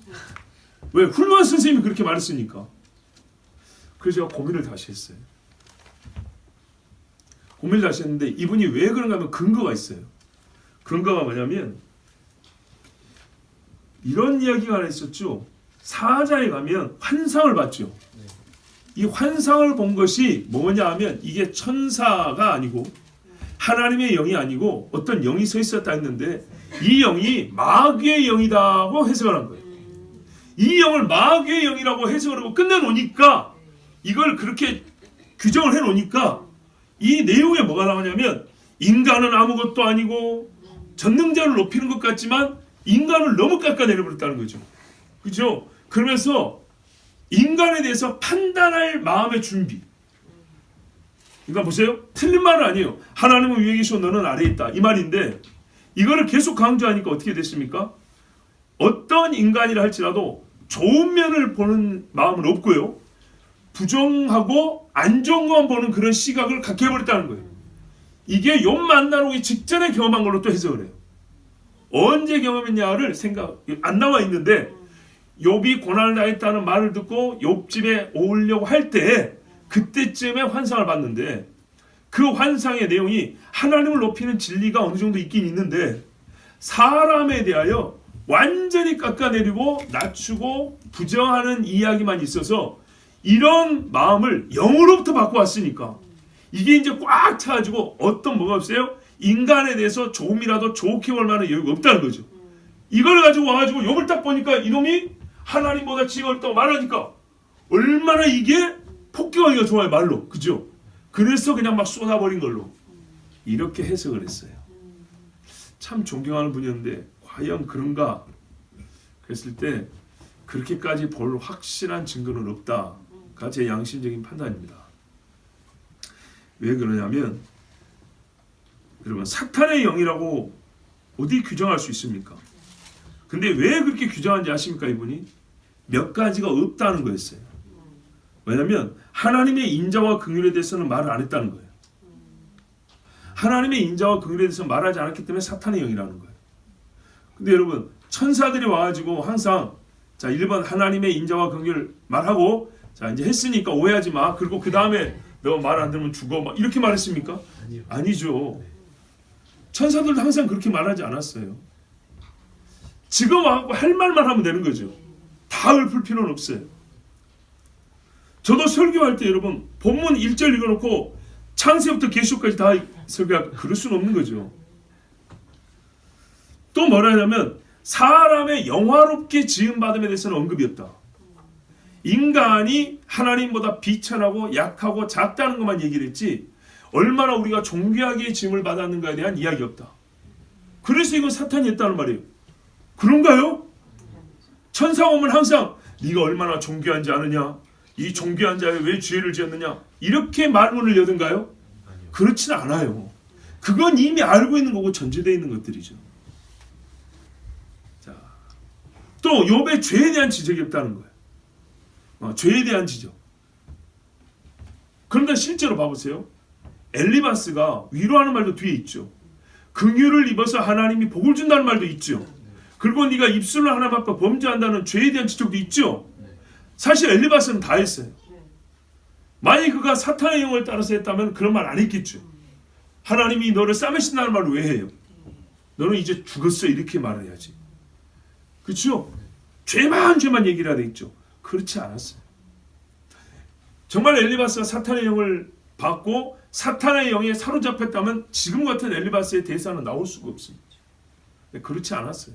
Speaker 1: 왜? 훌륭한 선생님이 그렇게 말했으니까. 그래서 제가 고민을 다시 했어요. 고민을 다시 했는데 이분이 왜 그런가 하면 근거가 있어요. 근거가 뭐냐면 이런 이야기가 하나 있었죠. 사자에 가면 환상을 봤죠. 이 환상을 본 것이 뭐냐 하면 이게 천사가 아니고 하나님의 영이 아니고 어떤 영이 서 있었다 했는데 이 영이 마귀의 영이라고 해석을 한 거예요. 이 영을 마귀의 영이라고 해석을 하고 끝내놓으니까 이걸 그렇게 규정을 해놓으니까 이 내용에 뭐가 나오냐면 인간은 아무것도 아니고 전능자를 높이는 것 같지만 인간을 너무 깎아내려버렸다는 거죠. 그죠? 그러면서 인간에 대해서 판단할 마음의 준비. 그러니까 보세요. 틀린 말은 아니에요. 하나님은 위에 계시고 너는 아래에 있다. 이 말인데 이거를 계속 강조하니까 어떻게 됐습니까? 어떤 인간이라 할지라도 좋은 면을 보는 마음은 없고요. 부정하고 안 좋은 것만 보는 그런 시각을 갖게 해버렸다는 거예요. 이게 욥 만나기 직전에 경험한 걸로 또 해석을 해요. 언제 경험했냐를 생각 안 나와 있는데 욥이 고난을 당했다는 말을 듣고 욥 집에 오려고 할 때 그때쯤에 환상을 봤는데 그 환상의 내용이 하나님을 높이는 진리가 어느 정도 있긴 있는데 사람에 대하여 완전히 깎아내리고 낮추고 부정하는 이야기만 있어서 이런 마음을 영으로부터 받고 왔으니까 이게 이제 꽉 차가지고 어떤 뭐가 없어요? 인간에 대해서 조금이라도 좋게 볼 만한 여유가 없다는 거죠. 이걸 가지고 와가지고 욥을 딱 보니까 이놈이 하나님보다 지혜가 없다고 말하니까 얼마나 이게 폭격하기가 좋아요 말로. 그죠? 그래서 그냥 막 쏟아버린 걸로 이렇게 해석을 했어요. 참 존경하는 분이었는데 과연 그런가? 그랬을 때 그렇게까지 볼 확실한 증거는 없다가 제 양심적인 판단입니다. 왜 그러냐면 여러분 사탄의 영이라고 어디 규정할 수 있습니까? 근데 왜 그렇게 규정한지 아십니까? 이분이 몇 가지가 없다는 거였어요. 왜냐하면 하나님의 인자와 긍휼에 대해서는 말을 안 했다는 거예요. 하나님의 인자와 긍휼에 대해서 말하지 않았기 때문에 사탄의 영이라는 거예요. 근데 여러분 천사들이 와가지고 항상 자 1번 하나님의 인자와 긍휼 말하고 자 이제 했으니까 오해하지 마. 그리고 그 다음에 너 말 안 들으면 죽어. 막 이렇게 말했습니까? 아니죠. 천사들도 항상 그렇게 말하지 않았어요. 지금 와갖고 할 말만 하면 되는 거죠. 다 읊을 필요는 없어요. 저도 설교할 때 여러분 본문 1절 읽어놓고 창세부터 계시록까지 다 설교하고 그럴 수는 없는 거죠. 또 뭐라 하냐면 사람의 영화롭게 지음받음에 대해서는 언급이 없다. 인간이 하나님보다 비천하고 약하고 작다는 것만 얘기를 했지 얼마나 우리가 존귀하게 지음을 받았는가에 대한 이야기 없다. 그래서 이건 사탄이 했다는 말이에요. 그런가요? 천사가 오면 항상 네가 얼마나 존귀한지 아느냐? 이 존귀한 자에 왜 죄를 지었느냐? 이렇게 말문을 여든가요? 그렇진 않아요. 그건 이미 알고 있는 거고 전제되어 있는 것들이죠. 자, 또 욥의 죄에 대한 지적이 없다는 거예요. 죄에 대한 지적. 그런데 실제로 봐보세요. 엘리바스가 위로하는 말도 뒤에 있죠. 긍휼을 입어서 하나님이 복을 준다는 말도 있죠. 그리고 네가 입술로 하나님 앞에 범죄한다는 죄에 대한 지적도 있죠. 사실 엘리바스는 다 했어요. 만약 그가 사탄의 영을 따라서 했다면 그런 말 안 했겠죠. 하나님이 너를 싸매신다는 말을 왜 해요? 너는 이제 죽었어 이렇게 말을 해야지. 그렇죠? 죄만 얘기를 해야 되겠죠. 그렇지 않았어요. 정말 엘리바스가 사탄의 영을 받고 사탄의 영에 사로잡혔다면 지금 같은 엘리바스의 대사는 나올 수가 없습니다. 그렇지 않았어요.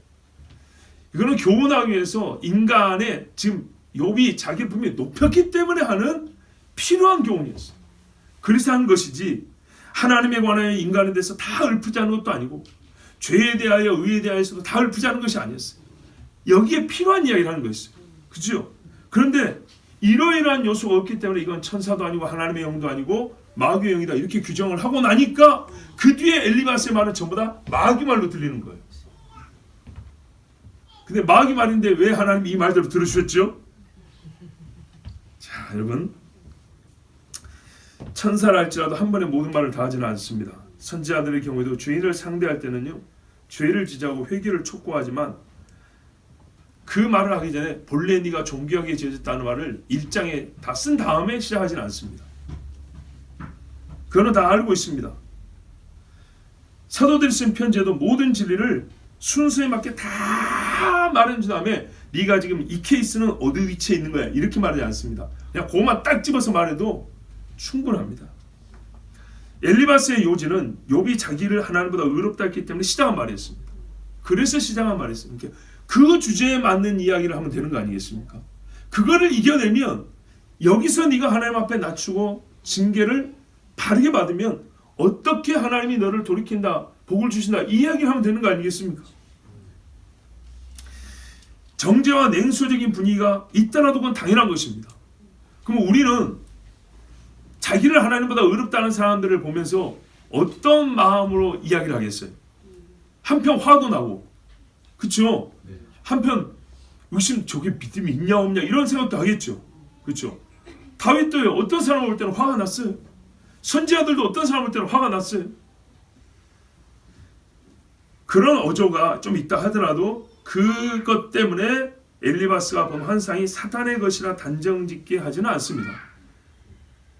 Speaker 1: 이거는 교훈하기 위해서 인간의 지금 욥이 자기 분명히 높였기 때문에 하는 필요한 교훈이었어요. 그래서 한 것이지 하나님에 관하여 인간에 대해서 다 읊으자는 것도 아니고 죄에 대하여 의에 대하여서도 다 읊으자는 것이 아니었어요. 여기에 필요한 이야기를 하는 것이었어요. 그죠? 그런데 이러이러한 요소가 없기 때문에 이건 천사도 아니고 하나님의 영도 아니고 마귀의 영이다 이렇게 규정을 하고 나니까 그 뒤에 엘리바스의 말은 전부 다 마귀 말로 들리는 거예요. 근데 마귀 말인데 왜 하나님이 이 말대로 들으셨죠? 자, 여러분, 천사라 할지라도 한 번에 모든 말을 다 하지는 않습니다. 선지자들의 경우에도 죄인을 상대할 때는요, 죄를 지적하고 회개를 촉구하지만 그 말을 하기 전에 본래 네가 존귀하게 지어졌다는 말을 1장에 다 쓴 다음에 시작하지는 않습니다. 그거는 다 알고 있습니다. 사도들이 쓴 편지에도 모든 진리를 순서에 맞게 다 말해준 다음에 네가 지금 이 케이스는 어디 위치에 있는 거야 이렇게 말하지 않습니다. 그냥 그것만 딱 집어서 말해도 충분합니다. 엘리바스의 요지는 욥이 자기를 하나님보다 의롭다 했기 때문에 시작한 말이었습니다. 그래서 시작한 말이었습니다. 그 주제에 맞는 이야기를 하면 되는 거 아니겠습니까? 그거를 이겨내면 여기서 네가 하나님 앞에 낮추고 징계를 바르게 받으면 어떻게 하나님이 너를 돌이킨다 복을 주신다 이 이야기를 하면 되는 거 아니겠습니까? 정죄와 냉소적인 분위기가 있더라도 그건 당연한 것입니다. 그럼 우리는 자기를 하나님보다 의롭다는 사람들을 보면서 어떤 마음으로 이야기를 하겠어요? 한편 화도 나고, 그렇죠? 한편 의심 저게 믿음이 있냐 없냐 이런 생각도 하겠죠. 그렇죠? 다윗도요 어떤 사람을 볼 때는 화가 났어요. 선지자들도 어떤 사람을 볼 때는 화가 났어요. 그런 어조가 좀 있다 하더라도 그것 때문에 엘리바스가 본 환상이 사탄의 것이라 단정짓게 하지는 않습니다.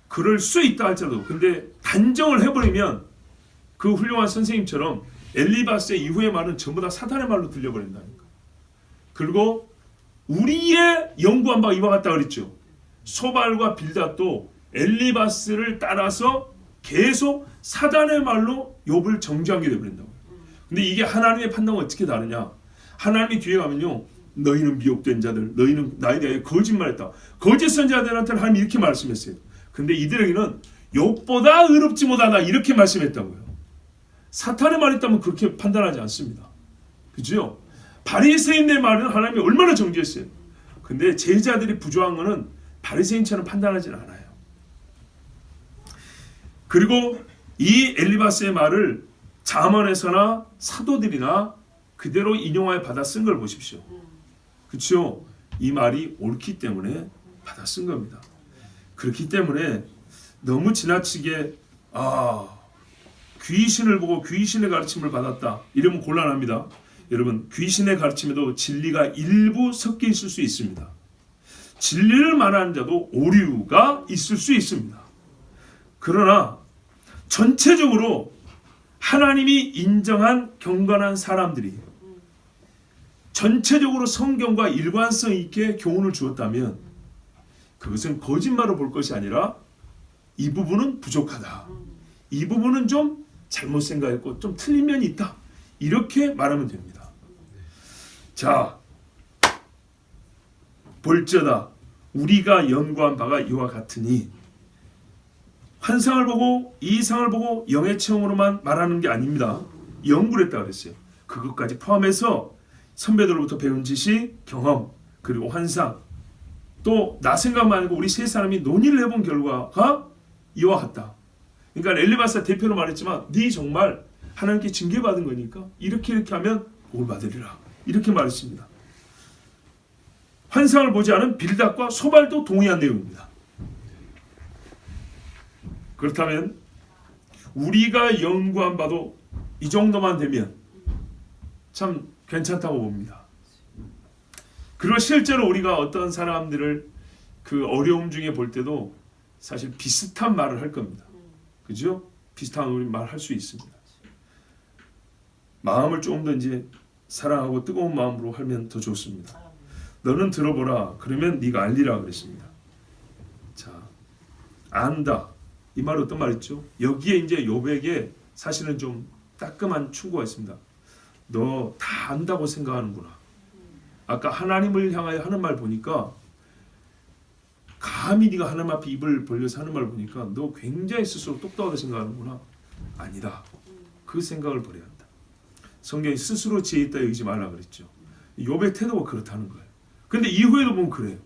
Speaker 1: 그럴 수 있다 할지라도 근데 단정을 해버리면 그 훌륭한 선생님처럼 엘리바스의 이후의 말은 전부 다 사탄의 말로 들려버린다니까. 그리고 우리의 연구한 바가 이와 같다 그랬죠. 소발과 빌닷도 엘리바스를 따라서 계속 사단의 말로 욥을 정죄하게 되어버린다고. 근데 이게 하나님의 판단은 어떻게 다르냐? 하나님이 뒤에 가면요, 너희는 미혹된 자들, 너희는 나에 대해 거짓말했다. 거짓 선지자들한테는 하나님이 이렇게 말씀했어요. 근데 이들에게는 욥보다 의롭지 못하다 이렇게 말씀했다고요. 사탄의 말이 있다면 그렇게 판단하지 않습니다. 그죠? 바리새인의 말은 하나님이 얼마나 정죄했어요. 근데 제자들이 부조한 것은 바리새인처럼 판단하지는 않아요. 그리고 이 엘리바스의 말을 잠언에서나 사도들이나 그대로 인용하여 받아 쓴 걸 보십시오. 그렇죠? 이 말이 옳기 때문에 받아 쓴 겁니다. 그렇기 때문에 너무 지나치게 귀신을 보고 귀신의 가르침을 받았다 이러면 곤란합니다. 여러분, 귀신의 가르침에도 진리가 일부 섞여 있을 수 있습니다. 진리를 말하는 자도 오류가 있을 수 있습니다. 그러나 전체적으로 하나님이 인정한 경건한 사람들이 전체적으로 성경과 일관성 있게 교훈을 주었다면 그것은 거짓말을 볼 것이 아니라 이 부분은 부족하다, 이 부분은 좀 잘못 생각했고 좀 틀린 면이 있다 이렇게 말하면 됩니다. 자, 볼지어다 우리가 연구한 바가 이와 같으니, 환상을 보고 이상을 보고 영의 체험으로만 말하는 게 아닙니다. 연구를 했다고 그랬어요. 그것까지 포함해서 선배들로부터 배운 지식, 경험, 그리고 환상, 또 나 생각만 아니고 우리 세 사람이 논의를 해본 결과가 이와 같다. 그러니까 엘리바스가 대표로 말했지만 네 정말 하나님께 징계받은 거니까 이렇게 하면 복을 받으리라 이렇게 말했습니다. 환상을 보지 않은 빌닷과 소발도 동의한 내용입니다. 그렇다면 우리가 연구한 바도 이 정도만 되면 참 괜찮다고 봅니다. 그리고 실제로 우리가 어떤 사람들을 그 어려움 중에 볼 때도 사실 비슷한 말을 할 겁니다. 그죠? 비슷한 우리 말 할 수 있습니다. 마음을 조금 더 이제 사랑하고 뜨거운 마음으로 하면 더 좋습니다. 너는 들어보라. 그러면 네가 알리라 그랬습니다. 자, 안다. 이 말이 어떤 말이죠? 여기에 이제 욥에게 사실은 좀 따끔한 충고가 있습니다. 너 다 안다고 생각하는구나. 아까 하나님을 향하여 하는 말 보니까 감히 네가 하나님 앞에 입을 벌려서 하는 말 보니까 너 굉장히 스스로 똑똑하다 생각하는구나. 아니다. 그 생각을 버려야 한다. 성경이 스스로 지혜 있다 여기지 말라 그랬죠. 욥의 태도가 그렇다는 거예요. 근데 이후에도 보면 그래요.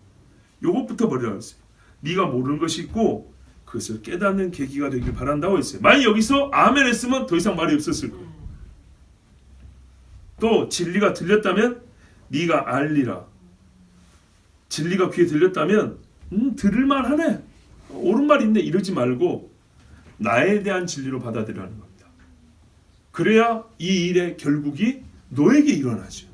Speaker 1: 요것부터 버리라 그랬어요. 네가 모르는 것이 있고 그것을 깨닫는 계기가 되길 바란다고 했어요. 만약 여기서 아멘 했으면 더 이상 말이 없었을 거예요. 또 진리가 들렸다면 네가 알리라. 진리가 귀에 들렸다면 들을만 하네. 옳은 말 있네. 이러지 말고 나에 대한 진리로 받아들이라는 겁니다. 그래야 이 일의 결국이 너에게 일어나죠.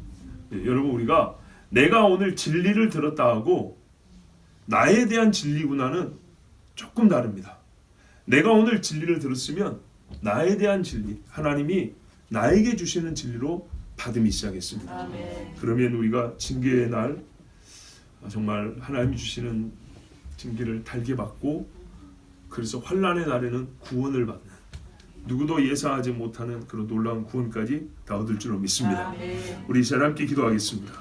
Speaker 1: 네, 여러분 우리가 내가 오늘 진리를 들었다 하고 나에 대한 진리구나는 조금 다릅니다. 내가 오늘 진리를 들었으면 나에 대한 진리, 하나님이 나에게 주시는 진리로 받음이 시작했습니다.
Speaker 3: 아멘.
Speaker 1: 그러면 우리가 징계의 날 정말 하나님이 주시는 징계를 달게 받고 그래서 환난의 날에는 구원을 받는 누구도 예상하지 못하는 그런 놀라운 구원까지 다 얻을 줄로 믿습니다.
Speaker 3: 아멘.
Speaker 1: 우리 잘 함께 기도하겠습니다.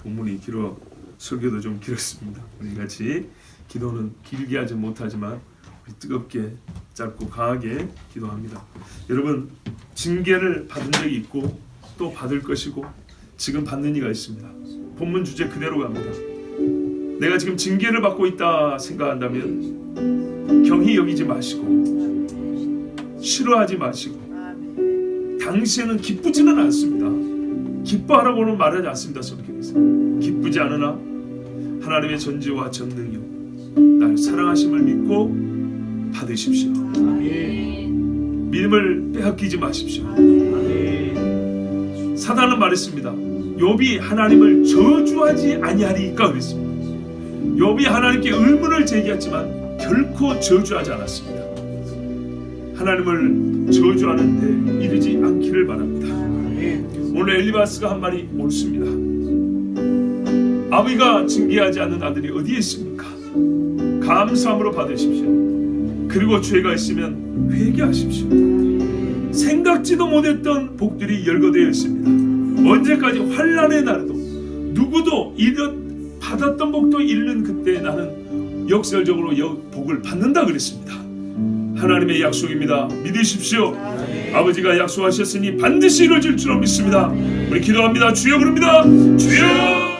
Speaker 1: 본문이 길어 설교도 좀 길었습니다. 우리 같이 기도는 길게 하지 못하지만 우리 뜨겁게 짧고 강하게 기도합니다. 여러분 징계를 받은 적이 있고 또 받을 것이고 지금 받는 이가 있습니다. 본문 주제 그대로 갑니다. 내가 지금 징계를 받고 있다 생각한다면 경히 여기지 마시고 싫어하지 마시고 당시에는 기쁘지는 않습니다. 기뻐하라고는 말하지 않습니다. 성경에서 기쁘지 않으나 하나님의 전지와 전능력 날 사랑하심을 믿고 받으십시오.
Speaker 3: 아멘.
Speaker 1: 믿음을 빼앗기지 마십시오.
Speaker 3: 아멘.
Speaker 1: 사단은 말했습니다. 욥이 하나님을 저주하지 아니하리까 그랬습니다. 욥이 하나님께 의문을 제기했지만 결코 저주하지 않았습니다. 하나님을 저주하는 데 이르지 않기를 바랍니다. 오늘 엘리바스가 한 말이 옳습니다. 아버지가 징계하지 않는 아들이 어디에 있습니까? 감사함으로 받으십시오. 그리고 죄가 있으면 회개하십시오. 생각지도 못했던 복들이 열거되어 있습니다. 언제까지 환난의 날에도 누구도 이런 받았던 복도 잃는 그때 나는 역설적으로 복을 받는다 그랬습니다. 하나님의 약속입니다. 믿으십시오. 아버지가 약속하셨으니 반드시 이루어질 줄로 믿습니다. 우리 기도합니다. 주여 부릅니다. 주여.